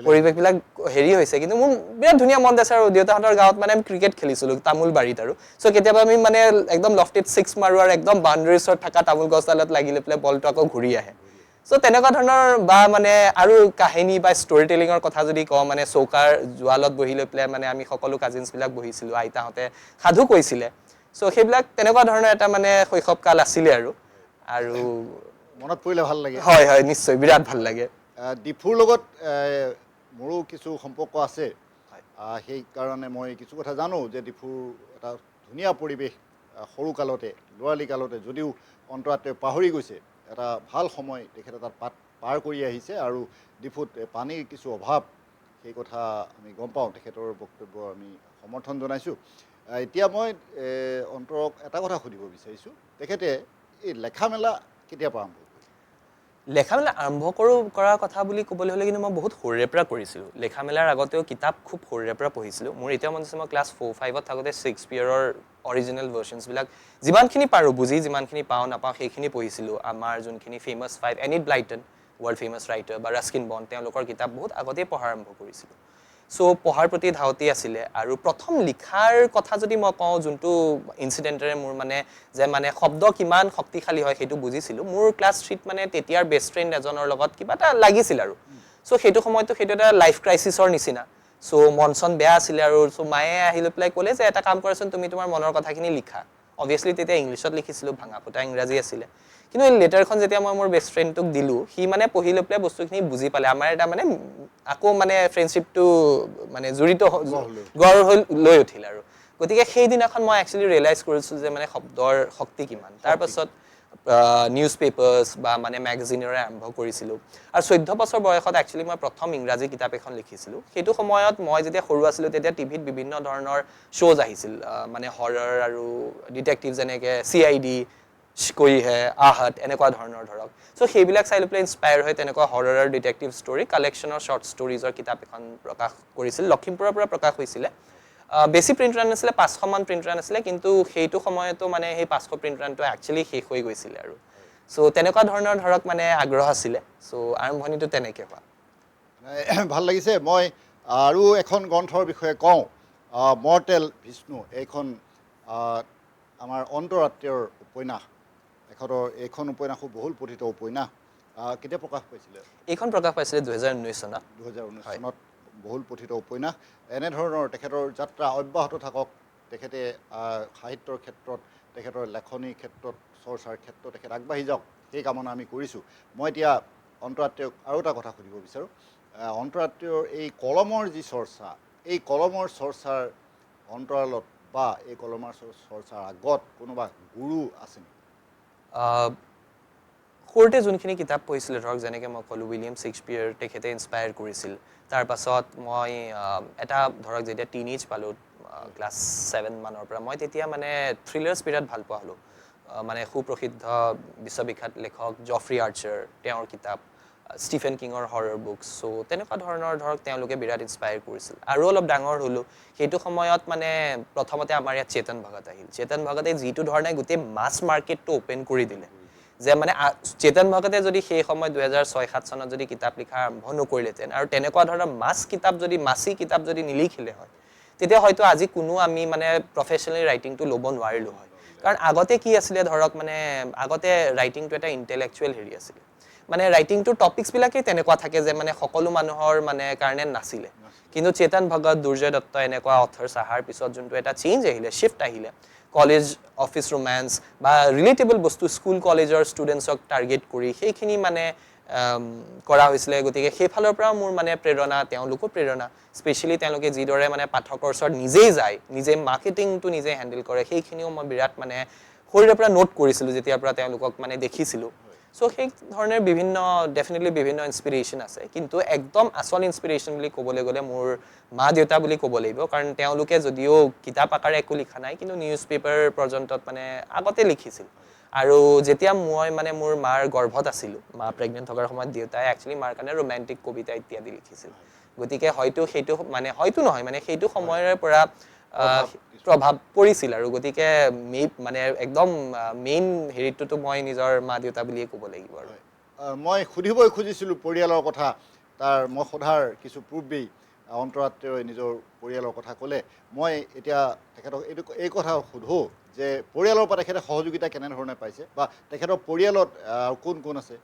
পৰিৱেশবিলাক হেৰি হৈছে। কিন্তু মোৰ বিৰাট ধুনীয়া মন আছে। আৰু দেউতাহঁতৰ গাঁৱত মানে আমি ক্ৰিকেট খেলিছিলোঁ তামোল বাৰীত আৰু। চ' কেতিয়াবা আমি মানে একদম লফটিত 6 মাৰোঁ, আৰু একদম বাউণ্ডেৰীৰ ওচৰত থকা তামোল গছডালত লাগি লৈ পেলাই বলটো আকৌ ঘূৰি আহে। চ' তেনেকুৱা ধৰণৰ বা মানে আৰু কাহিনী বা ষ্টৰি টেলিঙৰ কথা যদি কওঁ, মানে চৌকাৰ জোৱালত বহি লৈ পেলাই মানে আমি সকলো কাজিনছবিলাক বহিছিলোঁ, আইতাহঁতে সাধু কৈছিলে। চ' সেইবিলাক তেনেকুৱা ধৰণৰ এটা মানে শৈশৱকাল আছিলে আৰু। মনত পৰিলে ভাল লাগে। হয় হয়, নিশ্চয় বিৰাট ভাল লাগে। ডিফুৰ লগত মোৰো কিছু সম্পৰ্ক আছে। সেইকাৰণে মই কিছু কথা জানো যে ডিফুৰ এটা ধুনীয়া পৰিৱেশ। সৰুকালতে, ল'ৰালিকালতে, যদিও অন্তৰাত্মাই পাহৰি গৈছে, এটা ভাল সময় তেখেতে তাত পাৰ কৰি আহিছে। আৰু ডিফুত পানীৰ কিছু অভাৱ, সেই কথা আমি গম পাওঁ। তেখেতৰ বক্তব্য আমি সমৰ্থন জনাইছোঁ। এতিয়া মই অন্তৰক এটা কথা সুধিব বিচাৰিছোঁ। তেখেতে এই লেখা মেলা কেতিয়াৰ পৰা আৰম্ভ কৰিলে? লেখা মেলা আৰম্ভ কৰাৰ কথা বুলি ক'বলৈ হ'লে কিন্তু মই বহুত সৰুৰে পৰা কৰিছিলোঁ। লেখা মেলাৰ আগতেও কিতাপ খুব সৰুৰে পৰা পঢ়িছিলোঁ। মোৰ এতিয়াও মনত আছে, মই ক্লাছ 4-5ত থাকোঁতে শ্বেক্সপিয়েৰৰ অৰিজিনেল ভাৰ্চনছবিলাক যিমানখিনি পাৰোঁ, যিমানখিনি পাওঁ নাপাওঁ সেইখিনি পঢ়িছিলোঁ। আমাৰ যোনখিনি famous 5, Enid Blyton, world famous writer, বা ৰাস্কিন বণ্ড, তেওঁলোকৰ কিতাপ বহুত আগতেই পঢ়া আৰম্ভ কৰিছিলোঁ। চ' পঢ়াৰ প্ৰতি ধাউতি আছিলে। আৰু প্ৰথম লিখাৰ কথা যদি মই কওঁ, যোনটো ইনচিডেণ্টেৰে মোৰ মানে যে মানে শব্দ কিমান শক্তিশালী হয় সেইটো বুজিছিলোঁ। মোৰ ক্লাছ 3ত মানে তেতিয়াৰ বেষ্ট ফ্ৰেণ্ড এজনৰ লগত কিবা এটা লাগিছিল আৰু। চ' সেইটো সময়তো সেইটো এটা লাইফ ক্ৰাইচিছৰ নিচিনা। চ' মন চন বেয়া আছিলে আৰু। চ' মায়ে আহি লৈ পেলাই ক'লে যে এটা কাম কৰাচোন, তুমি তোমাৰ মনৰ কথাখিনি লিখা। অবভিয়াছলি তেতিয়া ইংলিছত লিখিছিলোঁ, ভাঙা ফুটা ইংৰাজী আছিলে। কিন্তু এই লেটাৰখন যেতিয়া মই মোৰ বেষ্ট ফ্ৰেণ্ডটোক দিলোঁ, সি মানে পঢ়ি লৈ পেলাই বস্তুখিনি বুজি পালে। আমাৰ এটা মানে আকৌ মানে ফ্ৰেণ্ডশ্বিপটো মানে জড়িত গঢ় লৈ উঠিল আৰু। গতিকে সেইদিনাখন মই একচুৱেলি ৰিয়েলাইজ কৰিছোঁ যে মানে শব্দৰ শক্তি কিমান। তাৰপাছত নিউজ পেপাৰ্ছ বা মানে মেগাজিনেৰে আৰম্ভ কৰিছিলোঁ। আৰু 14 বছৰ বয়সত একচুৱেলি মই প্ৰথম ইংৰাজী কিতাপ এখন লিখিছিলোঁ। সেইটো সময়ত মই যেতিয়া সৰু আছিলোঁ তেতিয়া টিভিত বিভিন্ন ধৰণৰ শ্ব'জ আহিছিল, মানে হৰৰ আৰু ডিটেক্টিভ, যেনেকৈ CID, কোই হে, আহত, এনেকুৱা ধৰণৰ ধৰক। চ' সেইবিলাক চাই লৈ পেলাই ইনস্পায়াৰ হৈ তেনেকুৱা হৰৰ আৰু ডিটেক্টিভ ষ্টৰী কালেকশ্যনৰ শ্বৰ্ট ষ্টৰিজৰ কিতাপ এখন প্ৰকাশ কৰিছিল, লখিমপুৰৰ পৰা প্ৰকাশ হৈছিলে। বেছি প্ৰিণ্ট ৰান নাছিলে, 500 মান প্ৰিণ্ট ৰান আছিলে, কিন্তু সেইটো সময়তো মানে সেই 500 প্ৰিণ্ট ৰানটো একচুৱেলি শেষ হৈ গৈছিলে আৰু। চ' তেনেকুৱা ধৰণৰ ধৰক মানে আগ্ৰহ আছিলে। চ' আৰম্ভণিটো তেনেকৈ হোৱা। ভাল লাগিছে। মই আৰু এখন গ্ৰন্থৰ বিষয়ে কওঁ, মৰ্টেল বিষ্ণু। এইখন আমাৰ অন্তৰাত্মাৰ উপন্যাস। এইখন উপন্যাসো বহুল পঠিত উপন্যাস। কেতিয়া প্ৰকাশ পাইছিলে? এইখন প্ৰকাশ পাইছিলে 2019 চনত। 2019 চনত বহুল পঠিত উপন্যাস। এনেধৰণৰ তেখেতৰ যাত্ৰা অব্যাহত থাকক। তেখেতে সাহিত্যৰ ক্ষেত্ৰত, তেখেতৰ লেখনিৰ ক্ষেত্ৰত, চৰ্চাৰ ক্ষেত্ৰত তেখেত আগবাঢ়ি যাওক, সেই কামনা আমি কৰিছোঁ। মই এতিয়া অন্তৰাত্মাক আৰু এটা কথা সুধিব বিচাৰোঁ। অন্তৰাত্মাৰ এই কলমৰ যি চৰ্চা, এই কলমৰ চৰ্চাৰ অন্তৰালত বা এই কলমৰ চৰ্চাৰ আগত কোনোবা গুৰু আছে নেকি? সৰুতে যোনখিনি কিতাপ পঢ়িছিলোঁ, ধৰক যেনেকৈ মই ক'লোঁ উইলিয়াম শ্বেক্সপিয়েৰ, তেখেতে ইনস্পায়াৰ কৰিছিল। তাৰপাছত মই এটা ধৰক যেতিয়া টিনেজ পালোঁ, ক্লাছ 7 মানৰ পৰা, মই তেতিয়া মানে থ্ৰিলাৰ্ছ বিৰাট ভাল পোৱা হ'লোঁ। মানে সুপ্ৰসিদ্ধ বিশ্ববিখ্যাত লেখক জফ্ৰি আৰ্চাৰ, তেওঁৰ কিতাপ, ষ্টিফেন কিঙৰ হৰৰ বুকছ। চ' তেনেকুৱা ধৰণৰ ধৰক তেওঁলোকে বিৰাট ইনস্পায়াৰ কৰিছিল। আৰু অলপ ডাঙৰ হ'লোঁ, সেইটো সময়ত মানে প্ৰথমতে আমাৰ ইয়াত চেতন ভগত আহিল। চেতন ভগতে যিটো ধৰণে গোটেই মাছ মাৰ্কেটটো অ'পেন কৰি দিলে, যে মানে চেতন ভগতে যদি সেই সময়ত 2006-07 চনত যদি কিতাপ লিখা আৰম্ভ নকৰিলেহেঁতেন আৰু তেনেকুৱা ধৰণৰ মাছী কিতাপ যদি নিলিখিলে হয়, তেতিয়া হয়তো আজি কোনো আমি মানে প্ৰফেচনেল ৰাইটিংটো ল'ব নোৱাৰিলোঁ হয়। কাৰণ আগতে কি আছিলে ধৰক মানে আগতে ৰাইটিংটো এটা ইণ্টেলেকচুৱেল হেৰি আছিলে। মানে ৰাইটিংটোৰ টপিকছবিলাকেই তেনেকুৱা থাকে যে মানে সকলো মানুহৰ মানে কাৰণে নাছিলে। কিন্তু চেতন ভগত, দুৰ্জয় দত্ত এনেকুৱা অথাৰ্ছ অহাৰ পিছত যোনটো এটা চেঞ্জ আহিলে, শ্বিফ্ট আহিলে, কলেজ অফিচ ৰোমেন্স বা ৰিলেটেবল বস্তু স্কুল কলেজৰ ষ্টুডেণ্টছক টাৰ্গেট কৰি সেইখিনি মানে কৰা হৈছিলে। গতিকে সেইফালৰ পৰাও মোৰ মানে প্ৰেৰণা, তেওঁলোকো প্ৰেৰণা। স্পেচিয়েলি তেওঁলোকে যিদৰে মানে পাঠকৰ ওচৰত নিজেই যায়, নিজে মাৰ্কেটিংটো নিজে হেণ্ডেল কৰে, সেইখিনিও মই বিৰাট মানে সৰুৰে পৰা নোট কৰিছিলোঁ যেতিয়াৰ পৰা তেওঁলোকক মানে দেখিছিলোঁ। চ' সেই ধৰণে ডেফিনেটলি বিভিন্ন ইনস্পিৰেশ্যন আছে। কিন্তু একদম আচল ইনস্পিৰেশ্যন বুলি ক'বলৈ গ'লে মোৰ মা দেউতা বুলি ক'ব লাগিব। কাৰণ তেওঁলোকে যদিও কিতাপ আকাৰে একো লিখা নাই, কিন্তু নিউজ পেপাৰ পৰ্যন্তত মানে আগতে লিখিছিল। আৰু যেতিয়া মই মানে মোৰ মাৰ গৰ্ভত আছিলোঁ, মা প্ৰেগনেণ্ট থকাৰ সময়ত দেউতাই একচুৱেলি মাৰ কাৰণে ৰোমেণ্টিক কবিতা ইত্যাদি লিখিছিল। গতিকে হয়তো সেইটো মানে হয়তো নহয় মানে সেইটো সময়ৰে পৰা প্ৰভাৱ পৰিছিল। আৰু গতিকে মানে একদম মেইন হেৰিটোতো মই নিজৰ মা দেউতা বুলিয়ে ক'ব লাগিব। আৰু মই সুধিবই খুজিছিলোঁ পৰিয়ালৰ কথা। মই সোধাৰ কিছু পূৰ্বেই অন্তৰাত্মাই নিজৰ পৰিয়ালৰ কথা ক'লে। মই এতিয়া তেখেতক এই কথা সোধোঁ যে পৰিয়ালৰ পৰা তেখেতে সহযোগিতা কেনেধৰণে পাইছে, বা তেখেতৰ পৰিয়ালত কোন কোন আছে?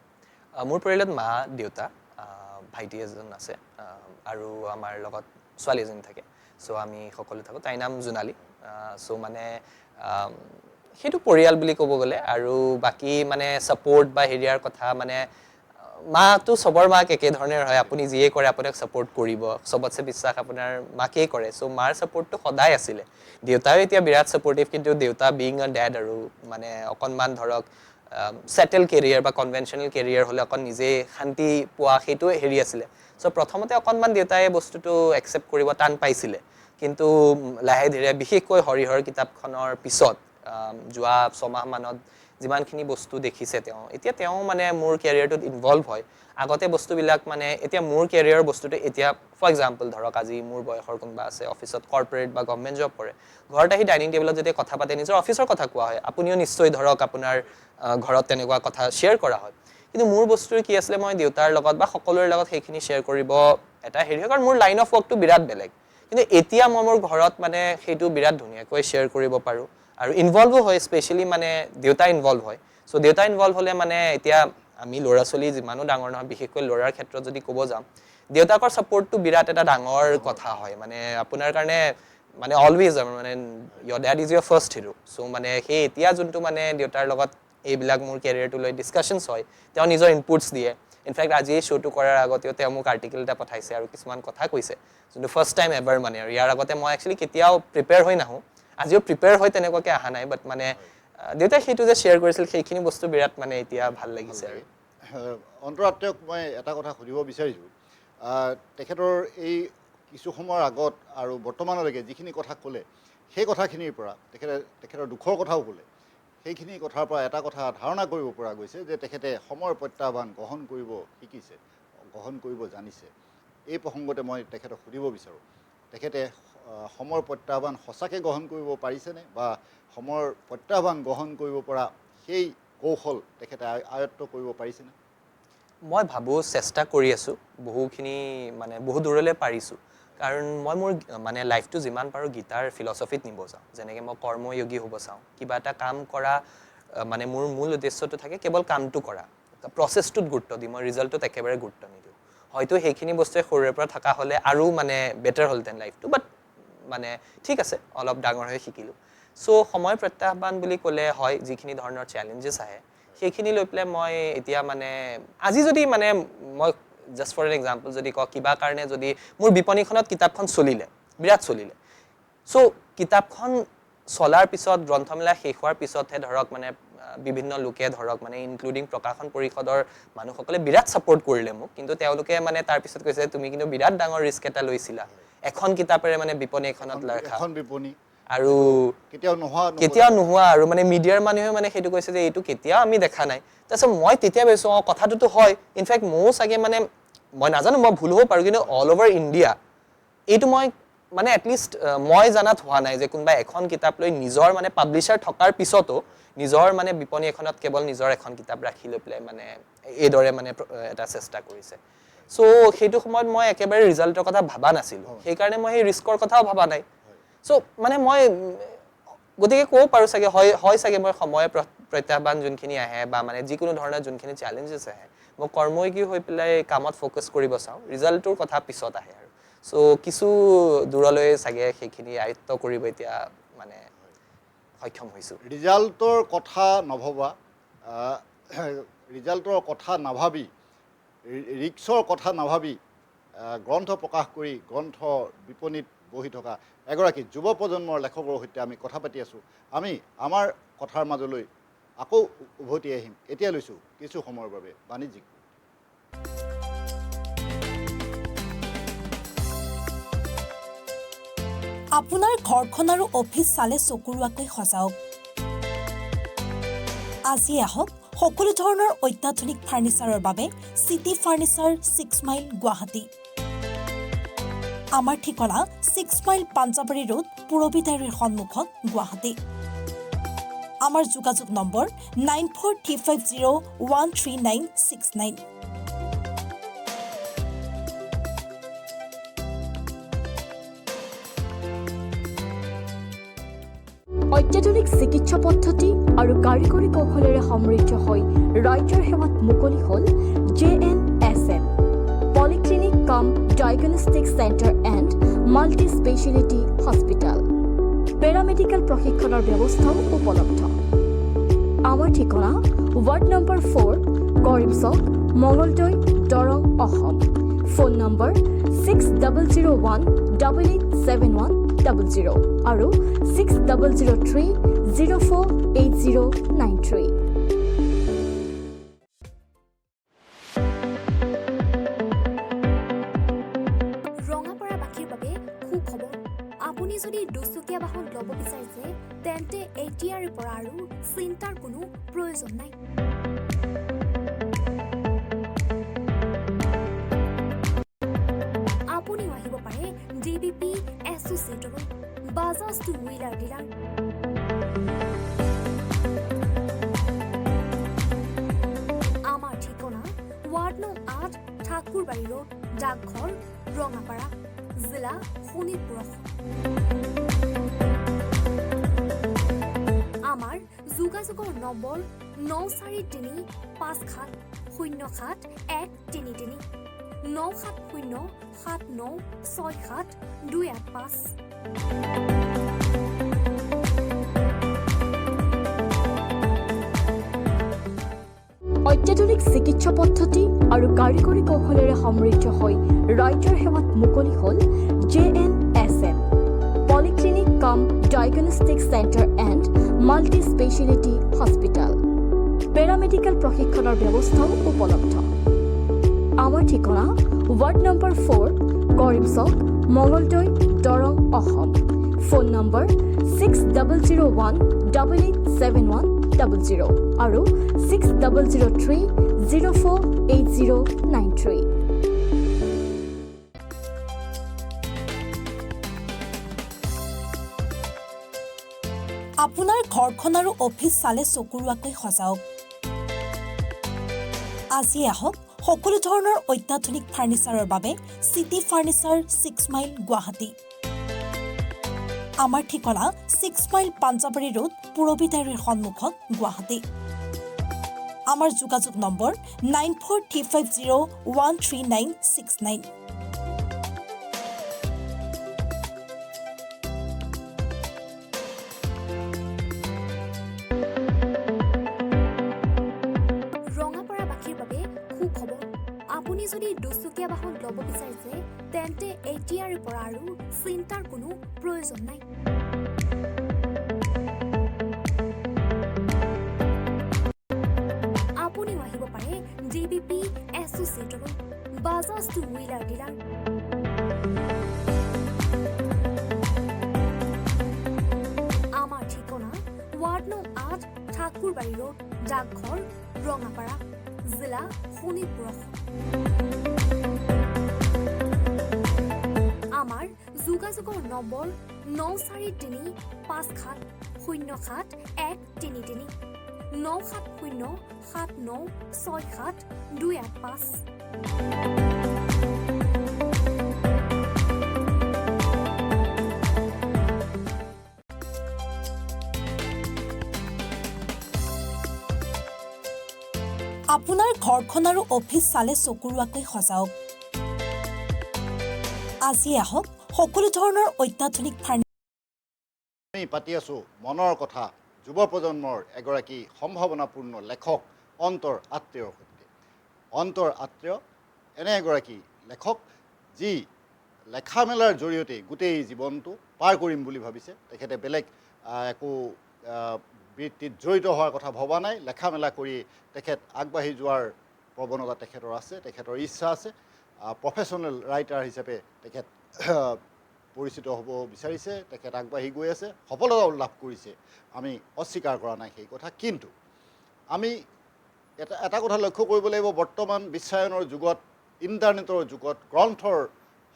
মোৰ পৰিয়ালত মা, দেউতা, ভাইটি এজন আছে, আৰু আমাৰ লগত ছোৱালী এজনী থাকে। চ' আমি সকলো থাকোঁ। তাইৰ নাম জোনালী। চ' মানে সেইটো পৰিয়াল বুলি ক'ব গ'লে। আৰু বাকী মানে ছাপোৰ্ট বা হেৰিয়াৰ কথা মানে মাটো চবৰ মাক একেধৰণৰ হয়। আপুনি যিয়ে কৰে আপোনাক ছাপোৰ্ট কৰিব, চবতছে বিশ্বাস আপোনাৰ মাকেই কৰে। চ' মাৰ ছাপোৰ্টটো সদায় আছিলে। দেউতাও এতিয়া বিৰাট ছাপোৰ্টিভ, কিন্তু দেউতা বিং আ ডেড আৰু মানে অকণমান ধৰক ছেটেল কেৰিয়াৰ বা কনভেনশ্যনেল কেৰিয়াৰ হ'লে অকণ নিজেই শান্তি পোৱা, সেইটো হেৰি আছিলে। চ' প্ৰথমতে অকণমান দেউতাই বস্তুটো একচেপ্ট কৰিব টান পাইছিলে। কিন্তু লাহে ধীৰে, বিশেষকৈ হৰিহৰ কিতাপখনৰ পিছত যোৱা 6 মাহমানত যিমানখিনি বস্তু দেখিছে এতিয়া তেওঁ মানে মোৰ কেৰিয়াৰটোত ইনভলভ হয়। আগতে বস্তুবিলাক মানে এতিয়া মোৰ কেৰিয়াৰৰ বস্তুটো এতিয়া ফৰ এক্সাম্পল ধৰক আজি মোৰ বয়সৰ কোনোবা আছে, অফিচত কৰ্পৰেট বা গভৰ্ণমেণ্ট জব কৰে, ঘৰত আহি ডাইনিং টেবুলত যেতিয়া কথা পাতে নিজৰ অফিচৰ কথা কোৱা হয়। আপুনিও নিশ্চয় ধৰক আপোনাৰ ঘৰত তেনেকুৱা কথা শ্বেয়াৰ কৰা হয়। কিন্তু মোৰ বস্তুৰ কি আছিলে, মই দেউতাৰ লগত বা সকলোৰে লগত সেইখিনি শ্বেয়াৰ কৰিব এটা হেৰি হয়, কাৰণ মোৰ লাইন অফ ৱৰ্কটো বিৰাট বেলেগ। কিন্তু এতিয়া মই মোৰ ঘৰত মানে সেইটো বিৰাট ধুনীয়াকৈ শ্বেয়াৰ কৰিব পাৰোঁ। আৰু ইনভলভো হয়, স্পেচিয়েলি মানে দেউতা ইনভলভ হয়। চ' দেউতা ইনভলভ হ'লে মানে এতিয়া আমি ল'ৰা ছোৱালী যিমানো ডাঙৰ নহয়, বিশেষকৈ ল'ৰাৰ ক্ষেত্ৰত যদি ক'ব যাওঁ, দেউতাকৰ ছাপোৰ্টটো বিৰাট এটা ডাঙৰ কথা হয়। মানে আপোনাৰ কাৰণে মানে অলৱেজ মানে your dad is your first hero so মানে সেই এতিয়া যোনটো মানে দেউতাৰ লগত এইবিলাক মোৰ কেৰিয়াৰটো লৈ ডিছকাশ্যনছ হয় তেওঁ নিজৰ ইনপুটছ দিয়ে ইনফেক্ট আজি এই শ্ব'টো কৰাৰ আগতেও তেওঁ মোক আৰ্টিকেল এটা পঠাইছে আৰু কিছুমান কথা কৈছে যোনটো ফাৰ্ষ্ট টাইম এবাৰ মানে আৰু ইয়াৰ আগতে মই একচুৱেলি কেতিয়াও প্ৰিপেয়াৰ হৈ নাহোঁ আজিও প্ৰিপেয়াৰ হৈ তেনেকুৱাকৈ অহা নাই বাট মানে দেউতাই সেইটো যে শ্বেয়াৰ কৰিছিল সেইখিনি বস্তু বিৰাট মানে এতিয়া ভাল লাগিছে আৰু অন্তৰাত্মক মই এটা কথা সুধিব বিচাৰিছোঁ তেখেতৰ এই কিছু সময়ৰ আগত আৰু বৰ্তমানলৈকে যিখিনি কথা ক'লে সেই কথাখিনিৰ পৰা তেখেতৰ দুখৰ কথাও ক'লে সেইখিনি কথাৰ পৰা এটা কথা ধাৰণা কৰিব পৰা গৈছে যে তেখেতে সময়ৰ প্ৰত্যাহ্বান গ্ৰহণ কৰিব শিকিছে গ্ৰহণ কৰিব জানিছে এই প্ৰসংগতে মই তেখেতক সুধিব বিচাৰোঁ তেখেতে সময়ৰ প্ৰত্যাহ্বান সঁচাকৈ গ্ৰহণ কৰিব পাৰিছেনে বা সময়ৰ প্ৰত্যাহ্বান গ্ৰহণ কৰিব পৰা সেই কৌশল তেখেতে আয়ত্ব কৰিব পাৰিছেনে মই ভাবোঁ চেষ্টা কৰি আছোঁ বহুখিনি মানে বহু দূৰলৈ পাৰিছোঁ কাৰণ মই মোৰ মানে লাইফটো যিমান পাৰোঁ গীতাৰ ফিলচফিত নিব যাওঁ যেনেকৈ মই কৰ্ময়োগী হ'ব চাওঁ কিবা এটা কাম কৰা মানে মোৰ মূল উদ্দেশ্যটো থাকে কেৱল কামটো কৰা প্ৰচেছটোত গুৰুত্ব দি মই ৰিজাল্টটোত একেবাৰে গুৰুত্ব নিদিওঁ হয়তো সেইখিনি বস্তুৱে সৰুৰে পৰা থকা হ'লে আৰু মানে বেটাৰ হ'লহেঁতেন লাইফটো বাট মানে ঠিক আছে অলপ ডাঙৰ হৈ শিকিলোঁ চ' সময় প্ৰত্যাহ্বান বুলি ক'লে হয় যিখিনি ধৰণৰ চেলেঞ্জেছ আহে সেইখিনি লৈ পেলাই মই এতিয়া মানে আজি যদি মানে মই জাষ্ট ফৰ এন এক্সাম্পল যদি কওঁ কিবা কাৰণে যদি মোৰ বিপণীখনত কিতাপখন চলিলে বিৰাট চলিলে চ' কিতাপখন চলাৰ পিছত গ্ৰন্থমেলা শেষ হোৱাৰ পিছতহে ধৰক মানে বিভিন্ন লোকে ধৰক মানে ইনক্লুডিং প্ৰকাশন পৰিষদৰ মানুহসকলে বিৰাট ছাপোৰ্ট কৰিলে মোক কিন্তু তেওঁলোকে মানে তাৰপিছত কৈছে তুমি কিন্তু বিৰাট ডাঙৰ ৰিস্ক এটা লৈছিলা এখন কিতাপেৰে মানে বিপণী এখনত লেখা এখন বিপণী আৰু কেতিয়াও নোহোৱা আৰু মানে মিডিয়াৰ মানুহে মানে সেইটো কৈছে যে এইটো কেতিয়াও আমি দেখা নাই তাৰপিছত মই তেতিয়া ভাবিছোঁ কথাটোতো হয় ইনফেক্ট ময়ো চাগে মানে মই নাজানো মই ভুল হ'ব পাৰোঁ কিন্তু অল অভাৰ ইণ্ডিয়া এইটো মই মানে এটলিষ্ট মই জানাত হোৱা নাই যে কোনোবা এখন কিতাপ লৈ নিজৰ মানে পাব্লিছাৰ থকাৰ পিছতো নিজৰ মানে বিপণী এখনত কেৱল নিজৰ এখন কিতাপ ৰাখি লৈ পেলাই মানে এইদৰে মানে এটা চেষ্টা কৰিছে চ' সেইটো সময়ত মই একেবাৰে ৰিজাল্টৰ কথা ভাবা নাছিলোঁ সেইকাৰণে মই সেই ৰিস্কৰ কথাও ভাবা নাই চ' মানে মই গতিকে ক'ব পাৰোঁ চাগে হয় চাগে মই সময় প্ৰত্যাহ্বান যোনখিনি আহে বা মানে যিকোনো ধৰণৰ যোনখিনি চেলেঞ্জেছ আহে মই কৰ্ময়োগী হৈ পেলাই কামত ফ'কাছ কৰিব চাওঁ ৰিজাল্টটোৰ কথা পিছত আহে আৰু চ' কিছু দূৰলৈ চাগে সেইখিনি আয়ত্ব কৰিব এতিয়া মানে সক্ষম হৈছোঁ ৰিজাল্টৰ কথা নভবা ৰিজাল্টৰ কথা নাভাবি ৰিক্সৰ কথা নাভাবি গ্ৰন্থ প্ৰকাশ কৰি গ্ৰন্থ বিপণীত বহি থকা এগৰাকী যুৱ প্ৰজন্মৰ লেখকৰ সৈতে আমি কথা পাতি আছোঁ আমি আমাৰ কথাৰ মাজলৈ আকৌ উভতি আহিম এতিয়া লৈছোঁ কিছু সময়ৰ বাবে বাণিজ্যিক আপোনাৰ ঘৰখন আৰু অফিচ চালে চকুৰোৱাকৈ সজাওক আজি আহক সকলো ধৰণৰ অত্যাধুনিক ফাৰ্নিচাৰৰ বাবে চিটি ফাৰ্নিচাৰ 6 মাইল গুৱাহাটী আমাৰ ঠিকনা 6 মাইল পাঞ্জাবাৰী ৰোড পুৰবিতাৰীৰ সন্মুখত গুৱাহাটী আমাৰ যোগাযোগ নম্বৰ 9435013969 অত্যাধুনিক চিকিৎসা পদ্ধতি আৰু কাৰিকৰী কৌশলেৰে সমৃদ্ধ হৈ ৰাজ্যৰ সেৱাত মুকলি হ'ল JNSM পলিক্লিনিক কাম diagnostic centre and multi speciality hospital paramedical প্ৰশিক্ষণৰ ব্যৱস্থাও উপলব্ধ আমাৰ ঠিকনা ৱাৰ্ড নম্বৰ 4 কৰিম চক মঙলদৈ দৰং অসম ফোন নম্বৰ 6001887100 আৰু 6003048093 ৰঙাপাৰাবাসীৰ বাবে সুখবৰ আপুনি যদি দুচকীয়া বাহন ল'ব বিচাৰিছে তেন্তে এতিয়াৰে পৰা আৰু চিন্তাৰ কোনো প্ৰয়োজন নাই আপুনিও আহিব পাৰে DBP এছ'চিয়েটলৈ বাজাজ টু হুইলাৰ ডিলাৰ আমাৰ ঠিকনা ৱাৰ্ড নং 8 ঠাকুৰবাৰী ৰোড ডাকঘৰ ৰঙাপাৰা জিলা শোণিতপুৰ আমাৰ যোগাযোগৰ নম্বৰ 9435707133 9707967285285 অত্যাধুনিক চিকিৎসা পদ্ধতি আৰু কাৰিকৰী কৌশলেৰে সমৃদ্ধ হৈ ৰাইজৰ সেৱাত মুকলি হ'ল JNSM পলিক্লিনিক কাম diagnostic centre and multi speciality hospital paramedical প্ৰশিক্ষণৰ ব্যৱস্থাও উপলব্ধ আমাৰ ঠিকনা ৱাৰ্ড নম্বৰ 4 কৰিম চক মঙলদৈ দৰং অসম ফোন নম্বৰ 6001887100 আৰু 6003048093 আপোনাৰ ঘৰখন আৰু অফিচ চালে চকুৰোৱাকৈ সজাওক আজি আহক সকলো ধৰণৰ অত্যাধুনিক ফাৰ্নিচাৰৰ বাবে চিটি ফাৰ্নিচাৰ 6 মাইল গুৱাহাটী আমাৰ ঠিকনা 6 মাইল পাঞ্জাবাৰী ৰোড পুৰবিতাৰীৰ সন্মুখত গুৱাহাটী আমাৰ যোগাযোগ নম্বৰ 9435013969 ৰঙাপাৰাবাসীৰ বাবে সুখবৰ আপুনি যদি দুচকীয়া বাহন ল'ব বিচাৰিছে তেন্তে এতিয়াৰে পৰা আৰু চিন্তাৰ কোনো প্ৰয়োজন নাই আপুনিও আহিব পাৰে JBP এছ'চিয়েটলৈ বাজাজ টু হুইলাৰ ডিলাৰ আমাৰ ঠিকনা ৱাৰ্ড নং 8 ঠাকুৰবাৰী ৰোড ডাকঘৰ ৰঙাপাৰা জিলা শোণিতপুৰ আমাৰ যোগাযোগৰ নম্বৰ 9435707133 97079672885 আপোনাৰ ঘৰখন আৰু অফিচ চালে চকুৰোৱাকৈ সজাওক আজি আহক সকলো ধৰণৰ অত্যাধুনিক আমি পাতি আছোঁ মনৰ কথা যুৱ প্ৰজন্মৰ এগৰাকী সম্ভাৱনাপূৰ্ণ লেখক অন্তৰ আত্ৰেয়ৰ সৈতে অন্তৰ আত্ৰেয় এনে এগৰাকী লেখক যি লেখা মেলাৰ জৰিয়তে গোটেই জীৱনটো পাৰ কৰিম বুলি ভাবিছে তেখেতে বেলেগ একো বৃত্তিত জড়িত হোৱাৰ কথা ভবা নাই লেখা মেলা কৰি তেখেত আগবাঢ়ি যোৱাৰ প্ৰৱণতা তেখেতৰ আছে তেখেতৰ ইচ্ছা আছে প্ৰফেশ্যনেল ৰাইটাৰ হিচাপে তেখেত পৰিচিত হ'ব বিচাৰিছে তেখেত আগবাঢ়ি গৈ আছে সফলতাও লাভ কৰিছে আমি অস্বীকাৰ কৰা নাই সেই কথা কিন্তু আমি এটা কথা লক্ষ্য কৰিব লাগিব বৰ্তমান বিশ্বায়নৰ যুগত ইণ্টাৰনেটৰ যুগত গ্ৰন্থৰ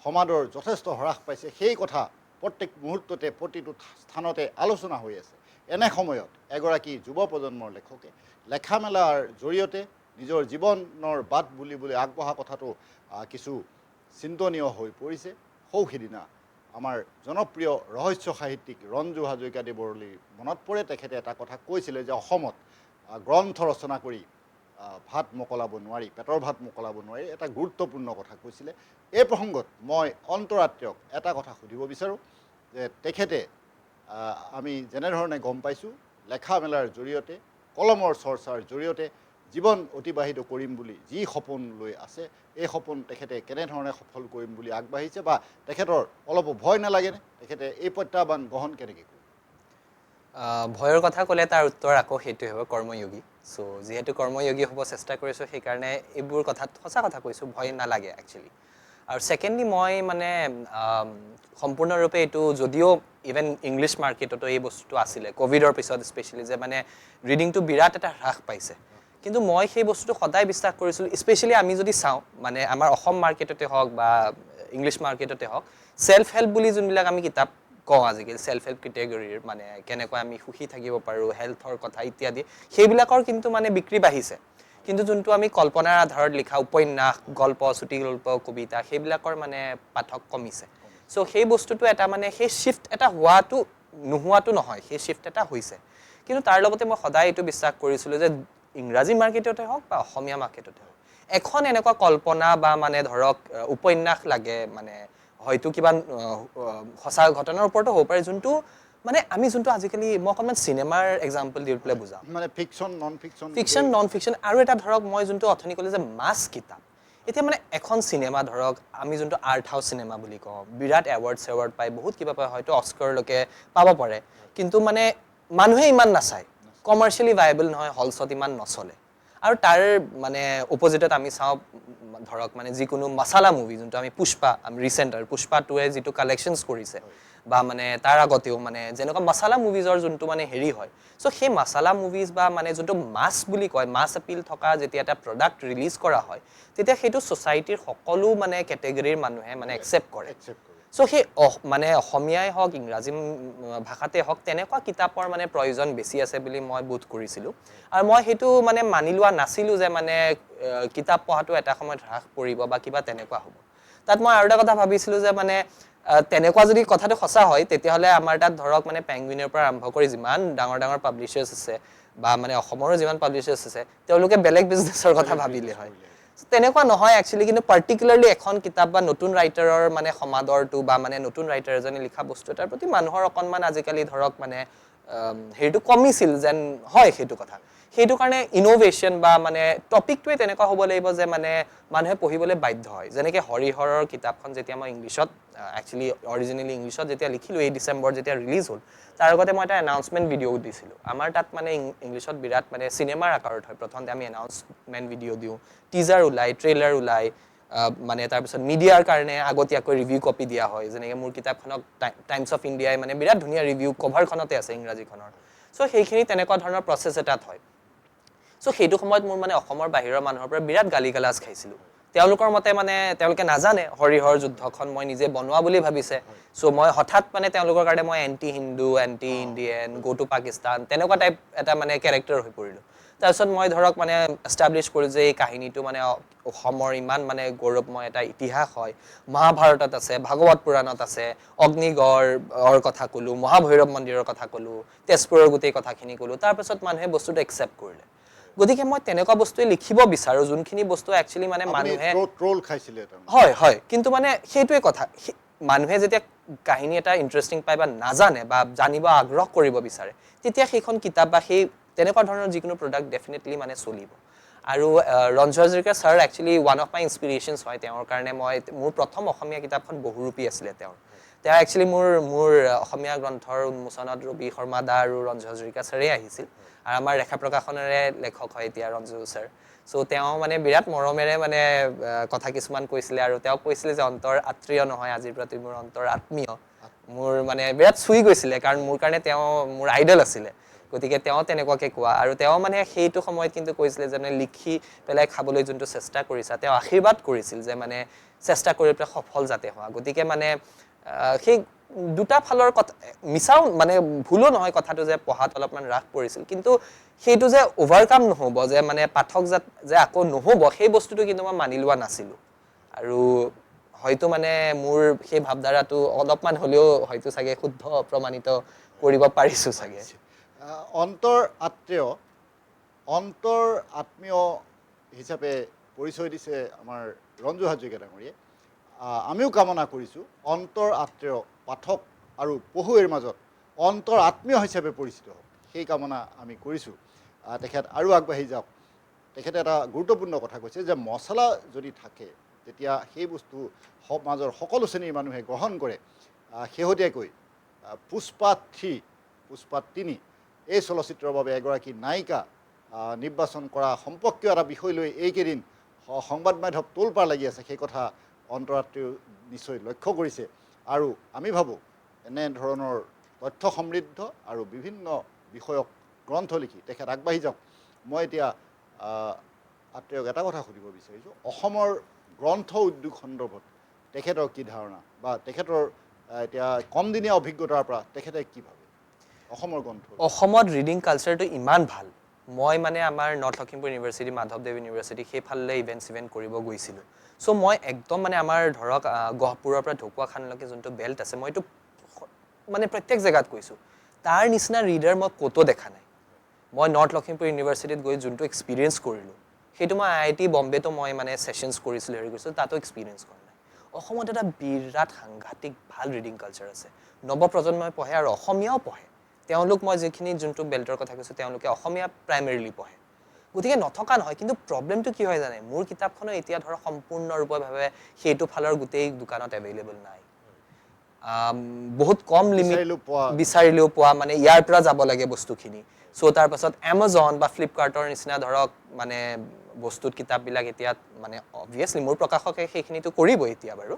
সমাদৰ যথেষ্ট হ্ৰাস পাইছে সেই কথা প্ৰত্যেক মুহূৰ্ততে প্ৰতিটো স্থানতে আলোচনা হৈ আছে এনে সময়ত এগৰাকী যুৱ প্ৰজন্মৰ লেখকে লেখা মেলাৰ জৰিয়তে নিজৰ জীৱনৰ বাট বুলিবলৈ আগবঢ়া কথাটো কিছু চিন্তনীয় হৈ পৰিছে সৌসিদিনা আমাৰ জনপ্ৰিয় ৰহস্য সাহিত্যিক ৰঞ্জু হাজৰিকাদেৱলৈ মনত পৰে তেখেতে এটা কথা কৈছিলে যে অসমত গ্ৰন্থ ৰচনা কৰি ভাত মোকলাব নোৱাৰি পেটৰ ভাত মোকলাব নোৱাৰি এটা গুৰুত্বপূৰ্ণ কথা কৈছিলে এই প্ৰসংগত মই অন্তৰাত্ৰেয়ক এটা কথা সুধিব বিচাৰোঁ যে তেখেতে আমি যেনেধৰণে গম পাইছোঁ লেখা মেলাৰ জৰিয়তে কলমৰ চৰ্চাৰ জৰিয়তে জীৱন অতিবাহিত কৰিম বুলি যি সপোন লৈ আছে এই সপোন তেখেতে কেনেধৰণে সফল কৰিম বুলি আগবাঢ়িছে বা তেখেতৰ অলপো ভয় নালাগেনে তেখেতে এই প্ৰত্যাহ্বান গ্ৰহণ কেনেকৈ কৰিব ভয়ৰ কথা ক'লে তাৰ উত্তৰ আকৌ সেইটোৱে হ'ব কৰ্ময়োগী চ' যিহেতু কৰ্ময়োগী হ'ব চেষ্টা কৰিছোঁ সেইকাৰণে এইবোৰ কথাত সঁচা কথা কৈছোঁ ভয় নালাগে একচুৱেলি আৰু ছেকেণ্ডলি মই মানে সম্পূৰ্ণৰূপে এইটো যদিও ইভেন ইংলিছ মাৰ্কেটতো এই বস্তুটো আছিলে ক'ভিডৰ পিছত স্পেচিয়েলি যে মানে ৰিডিংটো বিৰাট এটা হ্ৰাস পাইছে কিন্তু মই সেই বস্তুটো সদায় বিশ্বাস কৰিছিলোঁ স্পেচিয়েলি আমি যদি চাওঁ মানে আমাৰ অসম মাৰ্কেটতে হওক বা ইংলিছ মাৰ্কেটতে হওক ছেল্ফ হেল্প বুলি যোনবিলাক আমি কিতাপ কওঁ আজিকালি ছেল্ফ হেল্প কেটেগৰীৰ মানে কেনেকৈ আমি সুখী থাকিব পাৰোঁ হেল্থৰ কথা ইত্যাদি সেইবিলাকৰ কিন্তু মানে বিক্ৰী বাঢ়িছে কিন্তু যোনটো আমি কল্পনাৰ আধাৰত লিখা উপন্যাস গল্প চুটি গল্প কবিতা সেইবিলাকৰ মানে পাঠক কমিছে চ' সেই বস্তুটো এটা মানে সেই শ্বিফ্ট এটা নোহোৱাটো নহয় সেই শ্বিফ্ট এটা হৈছে কিন্তু তাৰ লগতে মই সদায় এইটো বিশ্বাস কৰিছিলোঁ যে ইংৰাজী মাৰ্কেটতে হওক বা অসমীয়া মাৰ্কেটতে হওক এখন এনেকুৱা কল্পনা বা মানে ধৰক উপন্যাস লাগে মানে হয়তো কিবা সঁচা ঘটনাৰ ওপৰতো হ'ব পাৰে যোনটো মানে আমি যোনটো আজিকালি মই অকণমান চিনেমাৰ এক্সাম্পল দি পেলাই বুজাওঁ মানে fiction non fiction fiction non fiction আৰু এটা ধৰক মই যোনটো অথনি ক'লো যে মাছ কিতাপ এতিয়া মানে এখন চিনেমা ধৰক আমি যোনটো আৰ্ট হাউচ চিনেমা বুলি কওঁ বিৰাট এৱাৰ্ড পায় বহুত কিবা পায় হয়তো অস্কাৰলৈকে পাব পাৰে কিন্তু মানে মানুহে ইমান নাচায় কমাৰ্চিয়েলি ভাইবল নহয় হলছত ইমান নচলে আৰু তাৰ মানে অপজিটত আমি চাওঁ ধৰক মানে যিকোনো মছালা মুভি যোনটো আমি পুষ্পা ৰিচেণ্ট আৰু পুষ্পা 2 এ যিটো কালেকশ্যনছ কৰিছে বা মানে তাৰ আগতেও মানে যেনেকুৱা মছালা মুভিজৰ যোনটো মানে হেৰি হয় চ' সেই মছালা মুভিজ বা মানে যোনটো মাছ বুলি কয় মাছ এপিল থকা যেতিয়া এটা প্ৰডাক্ট ৰিলিজ কৰা হয় তেতিয়া সেইটো ছ'চাইটিৰ সকলো মানে কেটেগৰীৰ মানুহে মানে একচেপ্ট কৰে চ' সেই মানে অসমীয়াই হওক ইংৰাজী ভাষাতে হওক তেনেকুৱা কিতাপৰ মানে প্ৰয়োজন বেছি আছে বুলি মই বোধ কৰিছিলোঁ আৰু মই সেইটো মানে মানি লোৱা নাছিলোঁ যে মানে কিতাপ পঢ়াটো এটা সময়ত হ্ৰাস পৰিব বা কিবা তেনেকুৱা হ'ব তাত মই আৰু এটা কথা ভাবিছিলোঁ যে মানে তেনেকুৱা যদি কথাটো সঁচা হয় তেতিয়াহ'লে আমাৰ তাত ধৰক মানে পেংগুইনৰ পৰা আৰম্ভ কৰি যিমান ডাঙৰ ডাঙৰ পাব্লিশ্বাৰ্ছ আছে বা মানে অসমৰো যিমান পাব্লিশ্বাৰ্ছ আছে তেওঁলোকে বেলেগ বিজনেছৰ কথা ভাবিলে হয় তেনেকুৱা নহয় একচুৱেলি কিন্তু পাৰ্টিকুলাৰলি এখন কিতাপ বা নতুন ৰাইটাৰৰ মানে সমাদৰটো বা মানে নতুন ৰাইটাৰ এজনে লিখা বস্তু এটাৰ প্ৰতি মানুহৰ অকণমান আজিকালি ধৰক মানে হেৰিটো কমিছিল যেন হয় সেইটো কথা সেইটো কাৰণে ইনোভেশ্যন বা মানে টপিকটোৱে তেনেকুৱা হ'ব লাগিব যে মানে মানুহে পঢ়িবলৈ বাধ্য হয় যেনেকৈ হৰিহৰৰ কিতাপখন যেতিয়া মই ইংলিছত একচুৱেলি অৰিজিনেলি ইংলিছত যেতিয়া লিখিলোঁ এই ডিচেম্বৰ যেতিয়া ৰিলিজ হ'ল তাৰ আগতে মই এটা এনাউন্সমেণ্ট ভিডিঅ'ও দিছিলোঁ আমাৰ তাত মানে ইংলিছত বিৰাট মানে চিনেমাৰ আকাৰত হয় প্ৰথমতে আমি এনাউন্সমেণ্ট ভিডিঅ' দিওঁ টিজাৰ ওলায় ট্ৰেইলাৰ ওলায় মানে তাৰপিছত মিডিয়াৰ কাৰণে আগতীয়াকৈ ৰিভিউ কপি দিয়া হয় যেনেকৈ মোৰ কিতাপখনক টাইমছ অফ ইণ্ডিয়াই মানে বিৰাট ধুনীয়া ৰিভিউ কভাৰখনতে আছে ইংৰাজীখনৰ চ' সেইখিনি তেনেকুৱা ধৰণৰ প্ৰচেছ এটাত হয় চ' সেইটো সময়ত মোৰ মানে অসমৰ বাহিৰৰ মানুহৰ পৰা বিৰাট গালি গালাজ খাইছিলোঁ তেওঁলোকৰ মতে মানে তেওঁলোকে নাজানে হৰিহৰ যুদ্ধখন মই নিজে বনোৱা বুলি ভাবিছে চ' মই হঠাৎ মানে তেওঁলোকৰ কাৰণে মই anti Hindu anti Indian go to Pakistan তেনেকুৱা টাইপ এটা মানে কেৰেক্টাৰ হৈ পৰিলোঁ তাৰপিছত মই ধৰক মানে এষ্টাব্লিছ কৰোঁ যে এই কাহিনীটো মানে অসমৰ ইমান মানে গৌৰৱময় এটা ইতিহাস হয় মহাভাৰতত আছে ভাগৱত পুৰাণত আছে অগ্নিগড়ৰ কথা ক'লোঁ মহাভৈৰৱ মন্দিৰৰ কথা ক'লোঁ তেজপুৰৰ গোটেই কথাখিনি ক'লোঁ তাৰপিছত মানুহে বস্তুটো একচেপ্ট কৰিলে গতিকে মই তেনেকুৱা বস্তুৱে লিখিব বিচাৰোঁ যোনখিনি বস্তু একচুৱেলি মানে মানুহে ট্ৰল খাইছিলে হয় হয় কিন্তু মানে সেইটোৱে কথা মানুহে যেতিয়া কাহিনী এটা ইণ্টাৰেষ্টিং পায় বা নাজানে বা জানিব আগ্ৰহ কৰিব বিচাৰে তেতিয়া সেইখন কিতাপ বা সেই তেনেকুৱা ধৰণৰ যিকোনো প্ৰডাক্ট ডেফিনেটলি মানে চলিব আৰু Ranju Hazarika sir actually one of my inspirations হয় তেওঁৰ কাৰণে মই মোৰ প্ৰথম অসমীয়া কিতাপখন বহুৰূপী আছিলে তেওঁ একচুৱেলি মোৰ অসমীয়া গ্ৰন্থৰ উন্মোচনত ৰবি শৰ্মা দা আৰু ৰঞ্জু হাজৰিকা ছাৰেই আহিছিল আৰু আমাৰ ৰেখা প্ৰকাশনেৰে লেখক হয় এতিয়া ৰঞ্জু ছাৰ চ' তেওঁ মানে বিৰাট মৰমেৰে মানে কথা কিছুমান কৈছিলে আৰু তেওঁ কৈছিলে যে অন্তৰ আত্মীয় নহয় আজিৰ প্ৰতি মোৰ অন্তৰ আত্মীয় মোৰ মানে বিৰাট চুই গৈছিলে কাৰণ মোৰ কাৰণে তেওঁ মোৰ আইডল আছিলে গতিকে তেওঁ তেনেকুৱাকৈ কোৱা আৰু তেওঁ মানে সেইটো সময়ত কিন্তু কৈছিলে যে লিখি পেলাই খাবলৈ যোনটো চেষ্টা কৰিছা তেওঁ আশীৰ্বাদ কৰিছিল যে মানে চেষ্টা কৰি পেলাই সফল যাতে হোৱা গতিকে মানে সেই দুটা ফালৰ কথা মিছাও মানে ভুলো নহয় কথাটো যে পঢ়াত অলপমান হ্ৰাস পৰিছিল কিন্তু সেইটো যে অভাৰকাম নহ'ব যে মানে পাঠক যে আকৌ নহ'ব সেই বস্তুটো কিন্তু মই মানি লোৱা নাছিলোঁ আৰু হয়তো মানে মোৰ সেই ভাৱধাৰাটো অলপমান হ'লেও হয়তো চাগে শুদ্ধ প্ৰমাণিত কৰিব পাৰিছোঁ চাগে অন্তৰ আত্মীয় হিচাপে পৰিচয় দিছে আমাৰ ৰঞ্জু হাজৰিকা ডাঙৰীয়ে আমিও কামনা কৰিছোঁ অন্তৰ আত্মীয় পাঠক আৰু পঢ়ুৱৈৰ মাজত অন্তৰ আত্মীয় হিচাপে পৰিচিত হওক সেই কামনা আমি কৰিছোঁ তেখেত আৰু আগবাঢ়ি যাওক তেখেতে এটা গুৰুত্বপূৰ্ণ কথা কৈছে যে মছলা যদি থাকে তেতিয়া সেই বস্তু সমাজৰ সকলো শ্ৰেণীৰ মানুহে গ্ৰহণ কৰে শেহতীয়াকৈ পুষ্পা 3 এই চলচ্চিত্ৰৰ বাবে এগৰাকী নায়িকা নিৰ্বাচন কৰা সম্পৰ্কীয় এটা বিষয় লৈ এইকেইদিন সংবাদ মাধ্যম তোলপাৰ লাগি আছে সেই কথা অন্তৰাত্মীয় নিশ্চয় লক্ষ্য কৰিছে আৰু আমি ভাবোঁ এনেধৰণৰ তথ্য সমৃদ্ধ আৰু বিভিন্ন বিষয়ক গ্ৰন্থ লিখি তেখেত আগবাঢ়ি যাওক মই এতিয়া আত্মীয়ক এটা কথা সুধিব বিচাৰিছোঁ অসমৰ গ্ৰন্থ উদ্যোগ সন্দৰ্ভত তেখেতৰ কি ধাৰণা বা তেখেতৰ এতিয়া কমদিনীয়া অভিজ্ঞতাৰ পৰা তেখেতে কি ভাবে অসমৰ গ্ৰন্থ অসমত ৰিডিং কালচাৰটো ইমান ভাল মই মানে আমাৰ নৰ্থ লখিমপুৰ ইউনিভাৰ্চিটি মাধৱদেৱ ইউনিভাৰ্চিটি সেইফালে ইভেণ্ট কৰিব গৈছিলোঁ চ' মই একদম মানে আমাৰ ধৰক গহপুৰৰ পৰা ঢকুৱাখানলৈকে যোনটো বেল্ট আছে মই এইটো মানে প্ৰত্যেক জেগাত কৈছোঁ তাৰ নিচিনা ৰিডাৰ মই ক'তো দেখা নাই মই নৰ্থ লখিমপুৰ ইউনিভাৰ্চিটিত গৈ যোনটো এক্সপিৰিয়েঞ্চ কৰিলোঁ সেইটো মই IIT বম্বেতো মই মানে ছেশ্যনছ কৰিছিলোঁ হেৰি কৰিছিলোঁ তাতো এক্সপিৰিয়েঞ্চ কৰা নাই অসমত এটা বিৰাট সাংঘাতিক ভাল ৰিডিং কালচাৰ আছে নৱপ্ৰজন্মই পঢ়ে আৰু অসমীয়াও পঢ়ে তেওঁলোক মই যিখিনি যোনটো বেল্টৰ কথা কৈছোঁ তেওঁলোকে অসমীয়া প্ৰাইমেৰীলি পঢ়ে গতিকে নথকা নহয় কিন্তু প্ৰব্লেমটো কি হয় জানে মোৰ কিতাপখনো এতিয়া ধৰক সম্পূৰ্ণৰূপভাৱে সেইটো ফালৰ গোটেই দোকানত এভেইলেবল নাই বহুত কম লিমিট বিচাৰিলেও পোৱা মানে ইয়াৰ পৰা যাব লাগে বস্তুখিনি চ' তাৰপাছত এমাজন বা ফ্লিপকাৰ্টৰ নিচিনা ধৰক মানে বস্তুত কিতাপবিলাক এতিয়া মানে অবভিয়াছলি মোৰ প্ৰকাশকে সেইখিনিতো কৰিবই এতিয়া বাৰু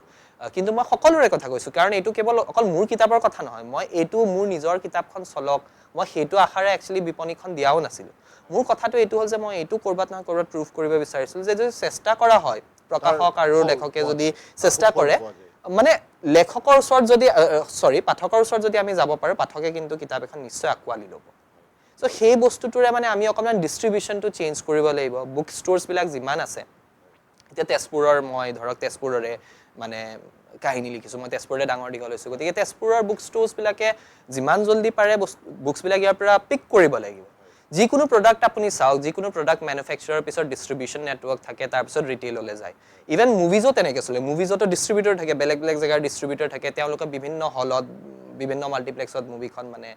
কিন্তু মই সকলোৰে কথা কৈছোঁ কাৰণ এইটো কেৱল অকল মোৰ কিতাপৰ কথা নহয় মই এইটো মোৰ নিজৰ কিতাপখন চলক মই সেইটো আশাৰে একচুৱেলি বিপণীখন দিয়াও নাছিলোঁ মোৰ কথাটো এইটো হ'ল যে মই এইটো ক'ৰবাত নহয় ক'ৰবাত প্ৰুভ কৰিব বিচাৰিছিলোঁ যে যদি চেষ্টা কৰা হয় প্ৰকাশক আৰু লেখকে যদি চেষ্টা কৰে মানে লেখকৰ ওচৰত যদি পাঠকৰ ওচৰত যদি আমি যাব পাৰোঁ পাঠকে কিন্তু কিতাপ এখন নিশ্চয় আঁকোৱালি ল'ব চ' সেই বস্তুটোৰে মানে আমি অকণমান ডিষ্ট্ৰিবিউশ্যনটো চেঞ্জ কৰিব লাগিব বুক ষ্ট'ৰ্ছবিলাক যিমান আছে এতিয়া তেজপুৰৰ মই ধৰক তেজপুৰৰে মানে কাহিনী লিখিছোঁ মই তেজপুৰতে ডাঙৰ দীঘল হৈছোঁ গতিকে তেজপুৰৰ বুক ষ্ট'ৰ্ছবিলাকে যিমান জল্দি পাৰে বুকছবিলাক ইয়াৰ পৰা পিক কৰিব লাগিব যিকোনো প্ৰডাক্ট আপুনি চাওক যিকোনো প্ৰডাক্ট মেনুফেকচাৰৰ পিছত ডিষ্ট্ৰিবিউশ্যন নেটৱৰ্ক থাকে তাৰপিছত ৰিটেইললৈ যায় ইভেন মুভিজো তেনেকৈ চলে মুভিজতো ডিষ্ট্ৰিবিউটৰ থাকে বেলেগ বেলেগ জেগাৰ ডিষ্ট্ৰিবিউটৰ থাকে তেওঁলোকে বিভিন্ন হলত বিভিন্ন মাল্টিপ্লেক্সত মুভিখন মানে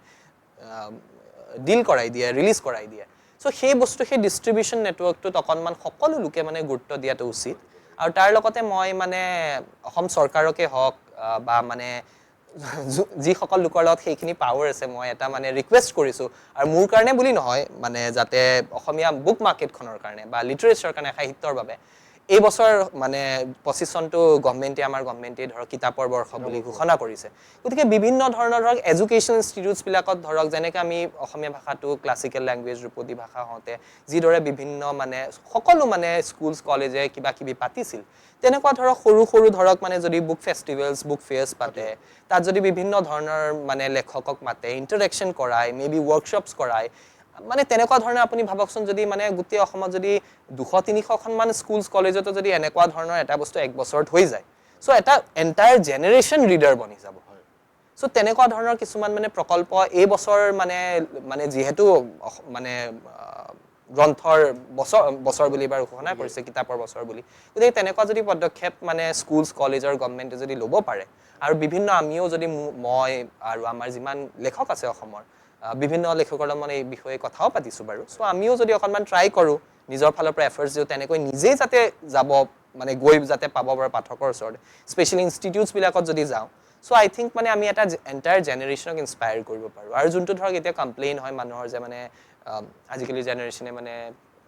ডিল কৰাই দিয়ে ৰিলিজ কৰাই দিয়ে চ' সেই বস্তু সেই ডিষ্ট্ৰিবিউশ্যন নেটৱৰ্কটোত অকণমান সকলো লোকে মানে গুৰুত্ব দিয়াটো উচিত আৰু তাৰ লগতে মই মানে অসম চৰকাৰকে হওক বা মানে যিসকল লোকৰ লগত সেইখিনি পাৱাৰ আছে মই এটা মানে ৰিকুৱেষ্ট কৰিছোঁ আৰু মোৰ কাৰণে বুলি নহয় মানে যাতে অসমীয়া বুক মাৰ্কেটখনৰ কাৰণে বা লিটাৰেচাৰৰ কাৰণে সাহিত্যৰ বাবে এই বছৰ মানে 25 চনটো আমাৰ গভৰ্ণমেণ্টে ধৰক কিতাপৰ বৰ্ষ বুলি ঘোষণা কৰিছে গতিকে বিভিন্ন ধৰণৰ ধৰক এডুকেশ্যন ইনষ্টিটিউটছবিলাকত ধৰক যেনেকৈ আমি অসমীয়া ভাষাটো ক্লাছিকেল লেংগুৱেজ ৰূপদী ভাষা হওঁতে যিদৰে বিভিন্ন মানে সকলো মানে স্কুলছ কলেজে কিবা কিবি পাতিছিল তেনেকুৱা ধৰক সৰু সৰু ধৰক মানে যদি বুক ফেষ্টিভেলছ বুক ফেয়াৰ্ছ পাতে তাত যদি বিভিন্ন ধৰণৰ মানে লেখকক মাতে ইণ্টাৰেকশ্যন কৰায় মেবি ৱৰ্কশ্বপছ কৰায় মানে তেনেকুৱা ধৰণৰ আপুনি ভাবকচোন যদি মানে গোটেই অসমত যদি 200-300খনমান স্কুলছ কলেজতো যদি এনেকুৱা ধৰণৰ এটা বস্তু এক বছৰত হৈ যায় চ' এটা এণ্টায়াৰ জেনেৰেশ্যন ৰিডাৰ বনি যাব চ' তেনেকুৱা ধৰণৰ কিছুমান মানে প্ৰকল্প এই বছৰ মানে যিহেতু মানে গ্ৰন্থৰ বছৰ বুলি বাৰু ঘোষণা কৰিছে কিতাপৰ বছৰ বুলি গতিকে তেনেকুৱা যদি পদক্ষেপ মানে স্কুলছ কলেজৰ গভৰ্ণমেণ্টে যদি ল'ব পাৰে আৰু বিভিন্ন আমিও যদি মই আৰু আমাৰ যিমান লেখক আছে অসমৰ বিভিন্ন লেখকৰ লগত মানে এই বিষয়ে কথাও পাতিছোঁ বাৰু চ' আমিও যদি অকণমান ট্ৰাই কৰোঁ নিজৰ ফালৰ পৰা এফৰ্টছ দিওঁ তেনেকৈ নিজেই যাতে যাব মানে গৈ যাতে পাব পাৰোঁ পাঠকৰ ওচৰত স্পেচিয়েলি ইনষ্টিটিউটছবিলাকত যদি যাওঁ চ' আই থিংক মানে আমি এটা এণ্টায়াৰ জেনেৰেশ্যনক ইনস্পায়াৰ কৰিব পাৰোঁ আৰু যোনটো ধৰক এতিয়া কমপ্লেইন হয় মানুহৰ যে মানে আজিকালি জেনেৰেশ্যনে মানে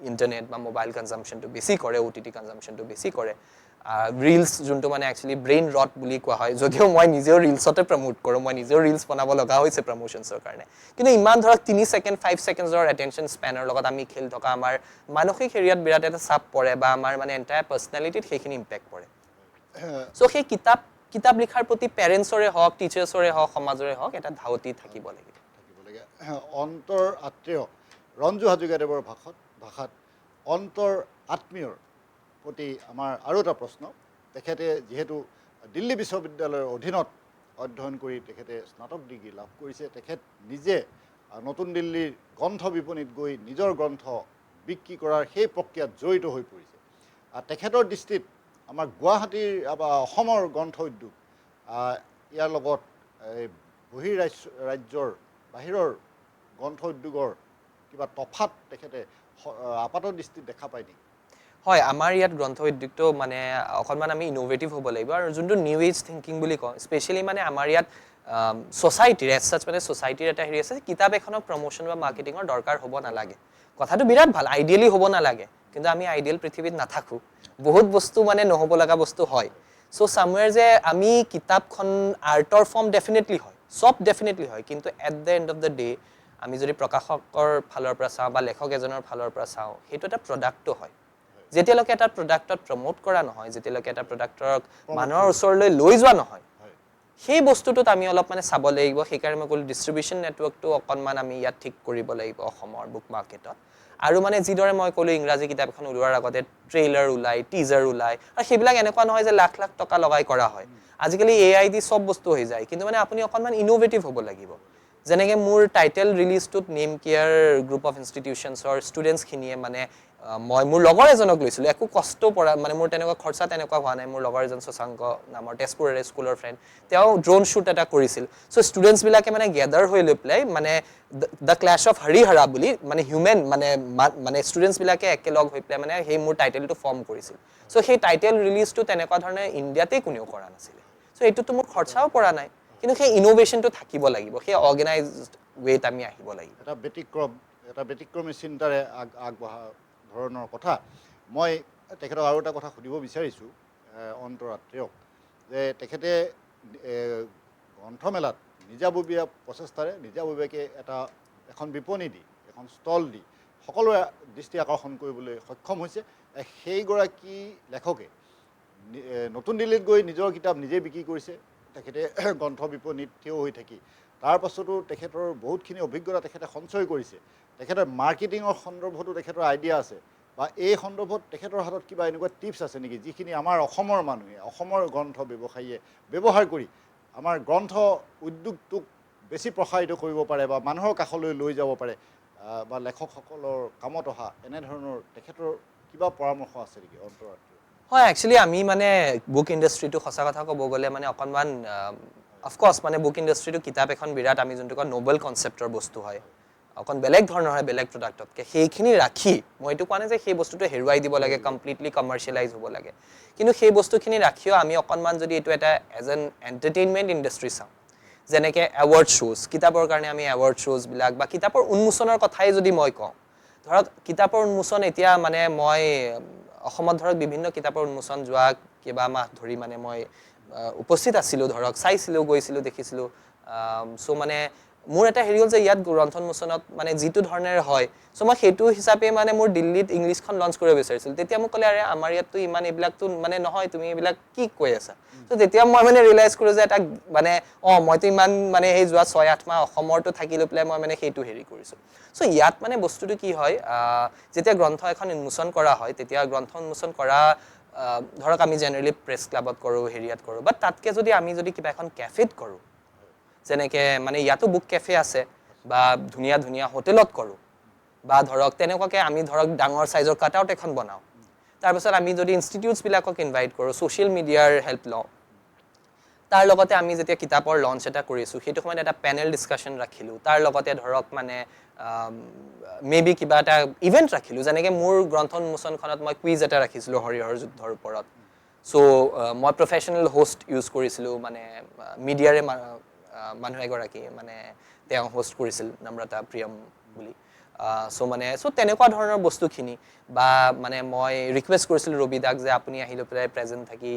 ইণ্টাৰনেট বা মোবাইল কনজামশ্যনটো বেছি কৰে OTT কনজামশ্যনটো বেছি কৰে ৰিলছ যোনটো মানে একচুৱেলি ব্ৰেইন ৰট বুলি কোৱা হয় যদিও মই নিজেও ৰিলছতে প্ৰমোট কৰোঁ মই নিজেও ৰিলছ বনাব লগা হৈছে প্ৰমোশ্যনছৰ কাৰণে কিন্তু ইমান ধৰক 3 ছেকেণ্ড 5 ছেকেণ্ডৰ এটেনশ্যন স্পেনৰ লগত আমি খেলি থকা আমাৰ মানসিক হেৰিয়াত বিৰাট এটা চাপ পৰে বা আমাৰ মানে এণ্টায়াৰ পাৰ্চনেলিটিত সেইখিনি ইম্পেক্ট পৰে চ' সেই কিতাপ লিখাৰ প্ৰতি পেৰেণ্টছৰে হওক টিচাৰ্ছৰে হওক সমাজৰে হওক এটা ধাউতি থাকিব লাগে অন্তৰ আত্মীয় ৰঞ্জু হাজৰিকাদেৱৰ ভাষাত অন্তৰ আত্মীয়ৰ প্ৰতি আমাৰ আৰু এটা প্ৰশ্ন তেখেতে যিহেতু দিল্লী বিশ্ববিদ্যালয়ৰ অধীনত অধ্যয়ন কৰি তেখেতে স্নাতক ডিগ্ৰী লাভ কৰিছে তেখেত নিজে নতুন দিল্লীৰ গ্ৰন্থ বিপণীত গৈ নিজৰ গ্ৰন্থ বিক্ৰী কৰাৰ সেই প্ৰক্ৰিয়াত জড়িত হৈ পৰিছে তেখেতৰ দৃষ্টিত আমাৰ গুৱাহাটীৰ বা অসমৰ গ্ৰন্থ উদ্যোগ ইয়াৰ লগত ৰাজ্যৰ বাহিৰৰ গ্ৰন্থ উদ্যোগৰ কিবা তফাত তেখেতে আপাত দৃষ্টিত দেখা পায় নেকি হয় আমাৰ ইয়াত গ্ৰন্থ উদ্যোগটো মানে অকণমান আমি ইনোভেটিভ হ'ব লাগিব আৰু যোনটো নিউ এজ থিংকিং বুলি কওঁ স্পেচিয়েলি মানে আমাৰ ইয়াত ছ'চাইটিৰ এজ ছাচ মানে ছ'চাইটিৰ এটা হেৰি আছে কিতাপ এখনক প্ৰমোশ্যন বা মাৰ্কেটিঙৰ দৰকাৰ হ'ব নালাগে কথাটো বিৰাট ভাল আইডিয়েলি হ'ব নালাগে কিন্তু আমি আইডিয়েল পৃথিৱীত নাথাকোঁ বহুত বস্তু মানে নহ'ব লগা বস্তু হয় চ' চামৱেৰ যে আমি কিতাপখন আৰ্টৰ ফৰ্ম ডেফিনেটলি হয় চব ডেফিনেটলি হয় কিন্তু at the and of the day আমি যদি প্ৰকাশকৰ ফালৰ পৰা চাওঁ বা লেখক এজনৰ ফালৰ পৰা চাওঁ সেইটো এটা প্ৰডাক্টটো হয় যেতিয়ালৈকে এটা প্ৰডাক্টত প্ৰমোট কৰা নহয় যেতিয়ালৈকে এটা প্ৰডাক্টক মানুহৰ ওচৰলৈ লৈ যোৱা নহয় সেই বস্তুটোত আমি অলপ মানে চাব লাগিব সেইকাৰণে মই ক'লোঁ ডিষ্ট্ৰিবিউশ্যন নেটৱৰ্কটো অকণমান আমি ইয়াত ঠিক কৰিব লাগিব অসমৰ বুক মাৰ্কেটত আৰু মানে যিদৰে মই ক'লোঁ ইংৰাজী কিতাপ এখন ওলোৱাৰ আগতে ট্ৰেইলাৰ ওলায় টিজাৰ ওলায় আৰু সেইবিলাক এনেকুৱা নহয় যে লাখ লাখ টকা লগাই কৰা হয় আজিকালি AI দি চব বস্তু হৈ যায় কিন্তু মানে আপুনি অকণমান ইনোভেটিভ হ'ব লাগিব যেনেকৈ মোৰ টাইটেল ৰিলিজটোত নেম কেয়াৰ গ্ৰুপ অফ ইনষ্টিটিউশ্যনছৰ ষ্টুডেণ্টছখিনিয়ে মানে মই মোৰ লগৰ এজনক লৈছিলোঁ, একো কষ্ট পৰা মানে মোৰ তেনেকুৱা খৰচা তেনেকুৱা হোৱা নাই। মোৰ লগৰ এজন শশাংক নামৰ তেজপুৰৰে স্কুলৰ ফ্ৰেণ্ড, তেওঁ ড্ৰোন শ্বুট এটা কৰিছিল। চ' ষ্টুডেণ্টছবিলাকে মানে গেডাৰ হৈ লৈ পেলাই মানে দ্য ক্লেছ অফ হৰিহৰা বুলি মানে হিউমেন মানে ষ্টুডেণ্টছবিলাকে একেলগ হৈ পেলাই মানে সেই মোৰ টাইটেলটো ফৰ্ম কৰিছিল। চ' সেই টাইটেল ৰিলিজটো তেনেকুৱা ধৰণে ইণ্ডিয়াতেই কোনেও কৰা নাছিলে। চ' এইটোতো মোৰ খৰচাও পৰা নাই, কিন্তু সেই ইন'ভেশ্যনটো থাকিব লাগিব, সেই অৰ্গেনাইজড ৱেত আমি আহিব লাগিব। এটা ব্যতিক্ৰমী চিন্তাৰে আগবঢ়া ধৰণৰ কথা। মই তেখেতক আৰু এটা কথা সুধিব বিচাৰিছোঁ অন্তৰাত্ৰিয়ক, যে তেখেতে গ্ৰন্থমেলাত নিজাববীয়া প্ৰচেষ্টাৰে নিজাববীয়াকৈ এখন বিপণী দি, এখন ষ্টল দি সকলোৰে দৃষ্টি আকৰ্ষণ কৰিবলৈ সক্ষম হৈছে। সেইগৰাকী লেখকে নতুন দিল্লীত গৈ নিজৰ কিতাপ নিজে বিক্ৰী কৰিছে, তেখেতে গ্ৰন্থ বিপণীত থিয় হৈ থাকি। তাৰ পাছতো তেখেতৰ বহুতখিনি অভিজ্ঞতা তেখেতে সঞ্চয় কৰিছে। তেখেতৰ মাৰ্কেটিঙৰ সন্দৰ্ভতো তেখেতৰ আইডিয়া আছে, বা এই সন্দৰ্ভত তেখেতৰ হাতত কিবা এনেকুৱা টিপছ আছে নেকি যিখিনি আমাৰ অসমৰ মানুহে, অসমৰ গ্ৰন্থ ব্যৱসায়ীয়ে ব্যৱহাৰ কৰি আমাৰ গ্ৰন্থ উদ্যোগটোক বেছি প্ৰসাৰিত কৰিব পাৰে বা মানুহৰ কাষলৈ লৈ যাব পাৰে, বা লেখকসকলৰ কামত অহা এনেধৰণৰ তেখেতৰ কিবা পৰামৰ্শ আছে নেকি অন্তৰাত্ৰিয়? হয়, একচুৱেলি আমি মানে বুক ইণ্ডাষ্ট্ৰিটো সঁচা কথা ক'ব গ'লে মানে অকণমান অফক'ৰ্ছ মানে বুক ইণ্ডাষ্ট্ৰিটো কিতাপ এখন বিৰাট আমি যোনটো কওঁ ন'বেল কনচেপ্টৰ বস্তু হয়, অকণ বেলেগ ধৰণৰ হয় বেলেগ প্ৰডাক্টতকৈ। সেইখিনি ৰাখি মই এইটো কোৱা নাই যে সেই বস্তুটো হেৰুৱাই দিব লাগে, কমপ্লিটলি কমাৰ্চিয়েলাইজ হ'ব লাগে, কিন্তু সেই বস্তুখিনি ৰাখিও আমি অকণমান যদি এইটো এটা এজ এন এণ্টাৰটেইনমেণ্ট ইণ্ডাষ্ট্ৰি চাওঁ, যেনেকৈ এৱাৰ্ড শ্ব'জ, কিতাপৰ কাৰণে আমি এৱাৰ্ড শ্ব'জবিলাক বা কিতাপৰ উন্মোচনৰ কথাই যদি মই কওঁ, ধৰক কিতাপৰ উন্মোচন এতিয়া মানে মই অসমত ধৰক বিভিন্ন কিতাপৰ উন্মোচন যোৱা কেইবামাহ ধৰি মানে মই উপস্থিত আছিলোঁ, ধৰক চাইছিলোঁ, গৈছিলোঁ, দেখিছিলোঁ। চ' মানে মোৰ এটা হেৰি হ'ল যে ইয়াত গ্ৰন্থ উন্মোচনত মানে যিটো ধৰণেৰে হয়, চ' মই সেইটো হিচাপে মানে মোৰ দিল্লীত ইংলিছখন লঞ্চ কৰিব বিচাৰিছিলোঁ। তেতিয়া মোক ক'লে, আৰে আমাৰ ইয়াততো ইমান এইবিলাকতো মানে নহয়, তুমি এইবিলাক কি কৈ আছা? চ' তেতিয়া মই মানে ৰিয়েলাইজ কৰোঁ যে এটা মানে মইতো ইমান মানে সেই যোৱা 6-8 মাহ অসমৰতো থাকি লৈ পেলাই মই মানে সেইটো হেৰি কৰিছোঁ। চ' ইয়াত মানে বস্তুটো কি হয়, যেতিয়া গ্ৰন্থ এখন উন্মোচন কৰা হয়, তেতিয়া গ্ৰন্থ উন্মোচন কৰা ধৰক আমি জেনেৰেলি প্ৰেছ ক্লাবত কৰোঁ, হেৰিয়াত কৰোঁ, বাট তাতকৈ যদি আমি যদি কিবা এখন কেফেত কৰোঁ, যেনেকৈ মানে ইয়াতো বুক কেফে আছে, বা ধুনীয়া ধুনীয়া হোটেলত কৰোঁ, বা ধৰক তেনেকুৱাকৈ আমি ধৰক ডাঙৰ চাইজৰ কাট আউট এখন বনাওঁ, তাৰপিছত আমি যদি ইনষ্টিটিউটছবিলাকক ইনভাইট কৰোঁ, ছ'চিয়েল মিডিয়াৰ হেল্প লওঁ, তাৰ লগতে আমি যেতিয়া কিতাপৰ লঞ্চ এটা কৰিছোঁ সেইটো সময়ত এটা পেনেল ডিছকাশ্যন ৰাখিলোঁ, তাৰ লগতে ধৰক মানে মেবি কিবা এটা ইভেণ্ট ৰাখিলোঁ, যেনেকৈ মোৰ গ্ৰন্থ উন্মোচনখনত মই কুইজ এটা ৰাখিছিলোঁ হৰিহৰ যুদ্ধৰ ওপৰত। চ' মই প্ৰফেশ্যনেল হোষ্ট ইউজ কৰিছিলোঁ, মানে মিডিয়াৰে মানুহ এগৰাকী মানে তেওঁ হোষ্ট কৰিছিল, নম্ৰতা প্ৰিয়ম বুলি। চ' তেনেকুৱা ধৰণৰ বস্তুখিনি, বা মানে মই ৰিকুৱেষ্ট কৰিছিলোঁ ৰবি দাক যে আপুনি আহি লৈ পেলাই প্ৰেজেণ্ট থাকি,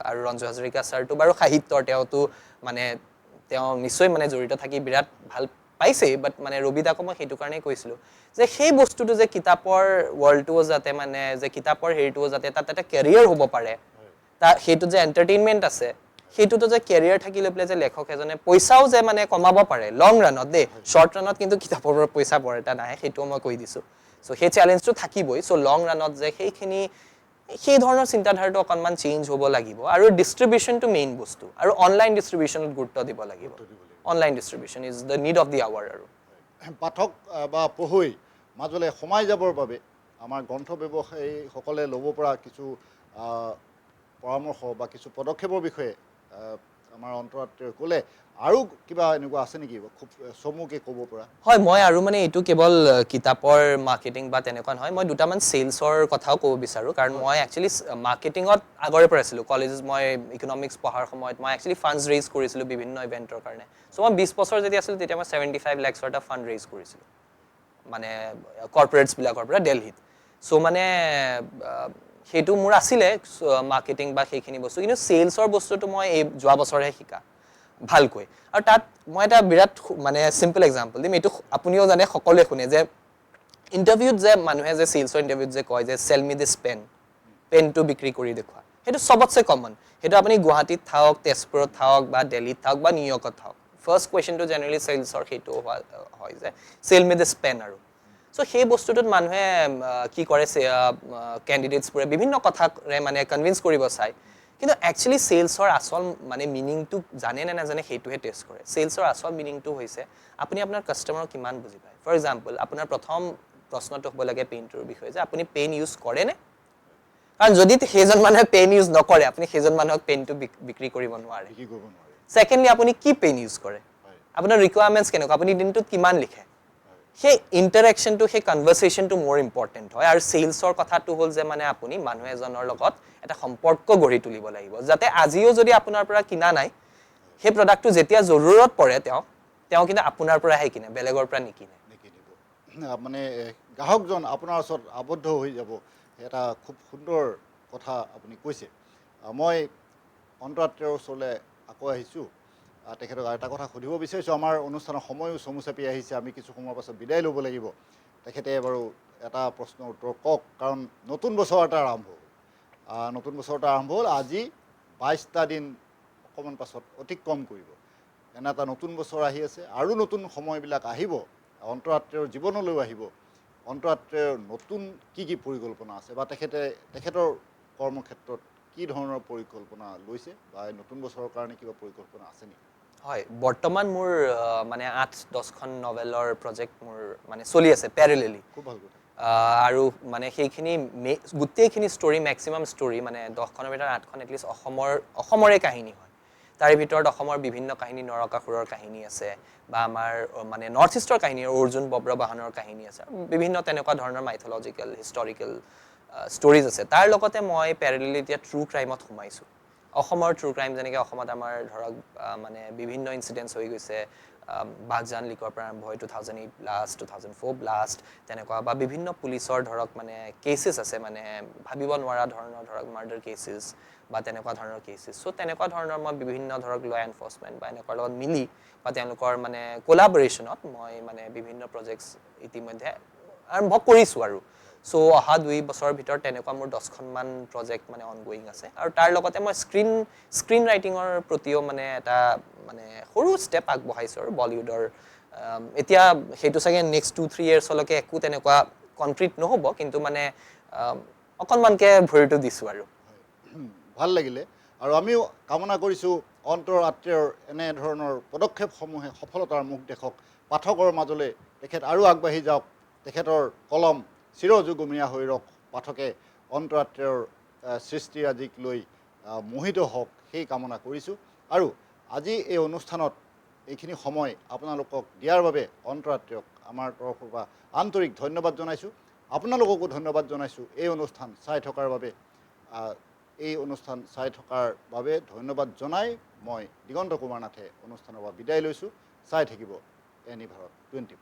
আৰু ৰঞ্জু হাজৰিকা ছাৰটো বাৰু সাহিত্যৰ, তেওঁতো মানে তেওঁ নিশ্চয় মানে জড়িত থাকি বিৰাট ভাল পাইছেই, বাট মানে ৰবি দাকো মই সেইটো কাৰণেই কৈছিলোঁ যে সেই বস্তুটো যে কিতাপৰ ৱৰ্ল্ডটোও যাতে মানে যে কিতাপৰ হেৰিটোও যাতে তাত এটা কেৰিয়াৰ হ'ব পাৰে, সেইটোত যে এণ্টাৰটেইনমেণ্ট আছে, সেইটোতো যে কেৰিয়াৰ থাকি লৈ পেলাই যে লেখক এজনে পইচাও যে মানে কমাব পাৰে লং ৰানত দেই, শ্বৰ্ট ৰানত কিন্তু কিতাপৰ পৰা পইচা বৰ এটা নাহে, সেইটোও মই কৈ দিছোঁ। চ' সেই চেলেঞ্জটো থাকিবই। চ' লং ৰানত যে সেই ধৰণৰ চিন্তাধাৰাটো অকণমান চেঞ্জ হ'ব লাগিব, আৰু ডিষ্ট্ৰিবিউশ্যনটো মেইন বস্তু, আৰু অনলাইন ডিষ্ট্ৰিবিউশ্যনত গুৰুত্ব দিব লাগিব। Online distribution is the need of the hour. আৰু পাঠক বা পঢ়ুৱৈ মাজলৈ সোমাই যাবৰ বাবে আমাৰ গ্ৰন্থ ব্যৱসায়ীসকলে ল'ব পৰা কিছু পৰামৰ্শ বা কিছু পদক্ষেপৰ বিষয়ে আমাৰ অন্তৰাত্ৰিয়ই ক'লে, আৰু কিবা এনেকুৱা আছে নেকি খুব চমুকৈ ক'ব পৰা? হয়, মই আৰু মানে এইটো কেৱল কিতাপৰ মাৰ্কেটিং বা তেনেকুৱা নহয়, মই দুটামান চেলছৰ কথাও ক'ব বিচাৰোঁ, কাৰণ মই একচুৱেলি মাৰ্কেটিঙত আগৰে পৰা আছিলোঁ। কলেজত মই ইকনমিক্স পঢ়াৰ সময়ত মই একচুৱেলি ফাণ্ডছ ৰেইজ কৰিছিলোঁ বিভিন্ন ইভেণ্টৰ কাৰণে। চ' মই 20 বছৰ যেতিয়া আছিলোঁ তেতিয়া মই 75 lakhsৰ এটা ফাণ্ড ৰেইজ কৰিছিলোঁ, মানে কৰ্পৰেটছবিলাকৰ পৰা দিল্লীত। চ' মানে সেইটো মোৰ আছিলে মাৰ্কেটিং বা সেইখিনি বস্তু, কিন্তু চেলছৰ বস্তুটো মই এই যোৱা বছৰহে শিকা ভালকৈ। আৰু তাত মই এটা বিৰাট মানে চিম্পল এক্সাম্পল দিম, এইটো আপুনিও জানে, সকলোৱে শুনে, যে ইণ্টাৰভিউত যে মানুহে যে চেলছৰ ইণ্টাৰভিউত যে কয় যে চেল মি দিছ পেনটো বিক্ৰী কৰি দেখুওৱা, সেইটো চবতছে কমন। সেইটো আপুনি গুৱাহাটীত থাকক, তেজপুৰত থাকক, বা দিল্লীত থাকক, বা নিউয়ৰ্কত থাকক, ফাৰ্ষ্ট কুৱেশ্যনটো জেনেৰেলি চেলছৰ সেইটো হয় যে চেল মি দিছ পেন। আৰু চ' সেই বস্তুটোত মানুহে কি কৰে, কেণ্ডিডেটছবোৰে বিভিন্ন কথাৰে মানে কনভিন্স কৰিব চায়, কিন্তু একচুৱেলি চেলছৰ আচল মানে মিনিংটো জানে নে নাজানে সেইটোহে টেষ্ট কৰে চেলছৰ আচল মিনিংটো হৈছে আপুনি আপোনাৰ কাষ্টমাৰক কিমান বুজি পায় ফৰ এক্সাম্পল আপোনাৰ প্ৰথম প্ৰশ্নটো হ'ব লাগে পেইনটোৰ বিষয়ে যে আপুনি পেইন ইউজ কৰেনে কাৰণ যদি সেইজন মানুহে পেইন ইউজ নকৰে আপুনি সেইজন মানুহক পেইনটো বিক্ৰী কৰিব নোৱাৰে বিক্ৰী কৰিব নোৱাৰে ছেকেণ্ডলি আপুনি কি পেইন ইউজ কৰে আপোনাৰ ৰিকুৱাৰমেণ্টছ কেনেকুৱা আপুনি দিনটোত কিমান লিখে সেই ইণ্টাৰেকশ্যনটো সেই কনভাৰ্চেশ্যনটো মোৰ ইম্পৰ্টেণ্ট হয় আৰু চেলছৰ কথাটো হ'ল যে মানে আপুনি মানুহ এজনৰ লগত এটা সম্পৰ্ক গঢ়ি তুলিব লাগিব যাতে আজিও যদি আপোনাৰ পৰা কিনা নাই সেই প্ৰডাক্টটো যেতিয়া জৰুৰত পৰে তেওঁ কিন্তু আপোনাৰ পৰাহে কিনে বেলেগৰ পৰা নিকিনে নিকিনিব মানে গ্ৰাহকজন আপোনাৰ ওচৰত আবদ্ধ হৈ যাব এটা খুব সুন্দৰ কথা আপুনি কৈছে মই অন্তৰাত্ৰিৰ ওচৰলৈ আকৌ আহিছোঁ তেখেতক এটা কথা সুধিব বিচাৰিছোঁ আমাৰ অনুষ্ঠানৰ সময়ো চমু চাপি আহিছে আমি কিছু সময়ৰ পাছত বিদায় ল'ব লাগিব তেখেতে বাৰু এটা প্ৰশ্নৰ উত্তৰ কওক কাৰণ নতুন বছৰ এটা আৰম্ভ হ'ল নতুন বছৰ এটা আৰম্ভ হ'ল আজি 22টা দিন অকণমান পাছত অতিক্ৰম কৰিব এনে এটা নতুন বছৰ আহি আছে আৰু নতুন সময়বিলাক আহিব অন্তৰাত্ৰিৰ জীৱনলৈও আহিব অন্তৰাত্ৰিৰ নতুন কি পৰিকল্পনা আছে বা তেখেতৰ কৰ্মক্ষেত্ৰত কি ধৰণৰ পৰিকল্পনা লৈছে বা নতুন বছৰৰ কাৰণে কিবা পৰিকল্পনা আছে নেকি হয় বৰ্তমান মোৰ মানে 8-10খন নভেলৰ প্ৰজেক্ট মোৰ মানে চলি আছে প্যাৰেলেলি খুব ভাল কথা আৰু মানে সেইখিনি গোটেইখিনি ষ্টৰী মেক্সিমাম ষ্টৰী মানে 10খনৰ ভিতৰত 8খন এটলিষ্ট অসমৰে কাহিনী হয় তাৰে ভিতৰত অসমৰ বিভিন্ন কাহিনী নৰকাসুৰৰ কাহিনী আছে বা আমাৰ মানে নৰ্থ ইষ্টৰ কাহিনী অৰ্জুন বব্ৰবাহনৰ কাহিনী আছে বিভিন্ন তেনেকুৱা ধৰণৰ মাইথলজিকেল হিষ্টৰিকেল ষ্টৰিজ আছে তাৰ লগতে মই প্যাৰেলেলি এতিয়া ট্ৰু ক্ৰাইমত সোমাইছোঁ অসমৰ ট্ৰু ক্ৰাইম যেনেকৈ অসমত আমাৰ ধৰক মানে বিভিন্ন ইনচিডেণ্টছ হৈ গৈছে বাগজান লিকৰ পৰা আৰম্ভ হৈ 2008 ব্লাষ্ট 2004 ব্লাষ্ট তেনেকুৱা বা বিভিন্ন পুলিচৰ ধৰক মানে কেছেছ আছে মানে ভাবিব নোৱাৰা ধৰণৰ ধৰক মাৰ্ডাৰ কেছেছ বা তেনেকুৱা ধৰণৰ কেছেছ চ' তেনেকুৱা ধৰণৰ মই বিভিন্ন ধৰক ল এনফৰ্চমেণ্ট বা এনেকুৱা লগত মিলি বা তেওঁলোকৰ মানে কোলাবৰেশ্যনত মই মানে বিভিন্ন প্ৰজেক্টছ ইতিমধ্যে আৰম্ভ কৰিছোঁ আৰু চ' অহা 2 বছৰৰ ভিতৰত তেনেকুৱা মোৰ 10খনমান প্ৰজেক্ট মানে অনগোয়িং আছে আৰু তাৰ লগতে মই স্ক্ৰীন ৰাইটিঙৰ প্ৰতিও মানে এটা মানে সৰু ষ্টেপ আগবঢ়াইছোঁ আৰু বলিউডৰ এতিয়া সেইটো চাগে নেক্সট 2-3 ইয়াৰ্ছলৈকে একো তেনেকুৱা কনক্ৰিট নহ'ব কিন্তু মানে অকণমানকৈ ভৰিটো দিছোঁ আৰু ভাল লাগিলে আৰু আমিও কামনা কৰিছোঁ অন্তৰাত্ৰিৰ এনেধৰণৰ পদক্ষেপসমূহে সফলতাৰ মুখ দেখক পাঠকৰ মাজলৈ তেখেত আৰু আগবাঢ়ি যাওক তেখেতৰ কলম চিৰযুগমীয়া হৈ ৰওক পাঠকে অন্তৰাত্ৰিৰ সৃষ্টিৰাজিক লৈ মোহিত হওক সেই কামনা কৰিছোঁ আৰু আজি এই অনুষ্ঠানত এইখিনি সময় আপোনালোকক দিয়াৰ বাবে অন্তৰাত্ৰিক আমাৰ তৰফৰ পৰা আন্তৰিক ধন্যবাদ জনাইছোঁ আপোনালোককো ধন্যবাদ জনাইছোঁ এই অনুষ্ঠান চাই থকাৰ বাবে ধন্যবাদ জনাই মই দিগন্ত কুমাৰ নাথে অনুষ্ঠানৰ পৰা বিদায় লৈছোঁ চাই থাকিব এনি ভাৰত 20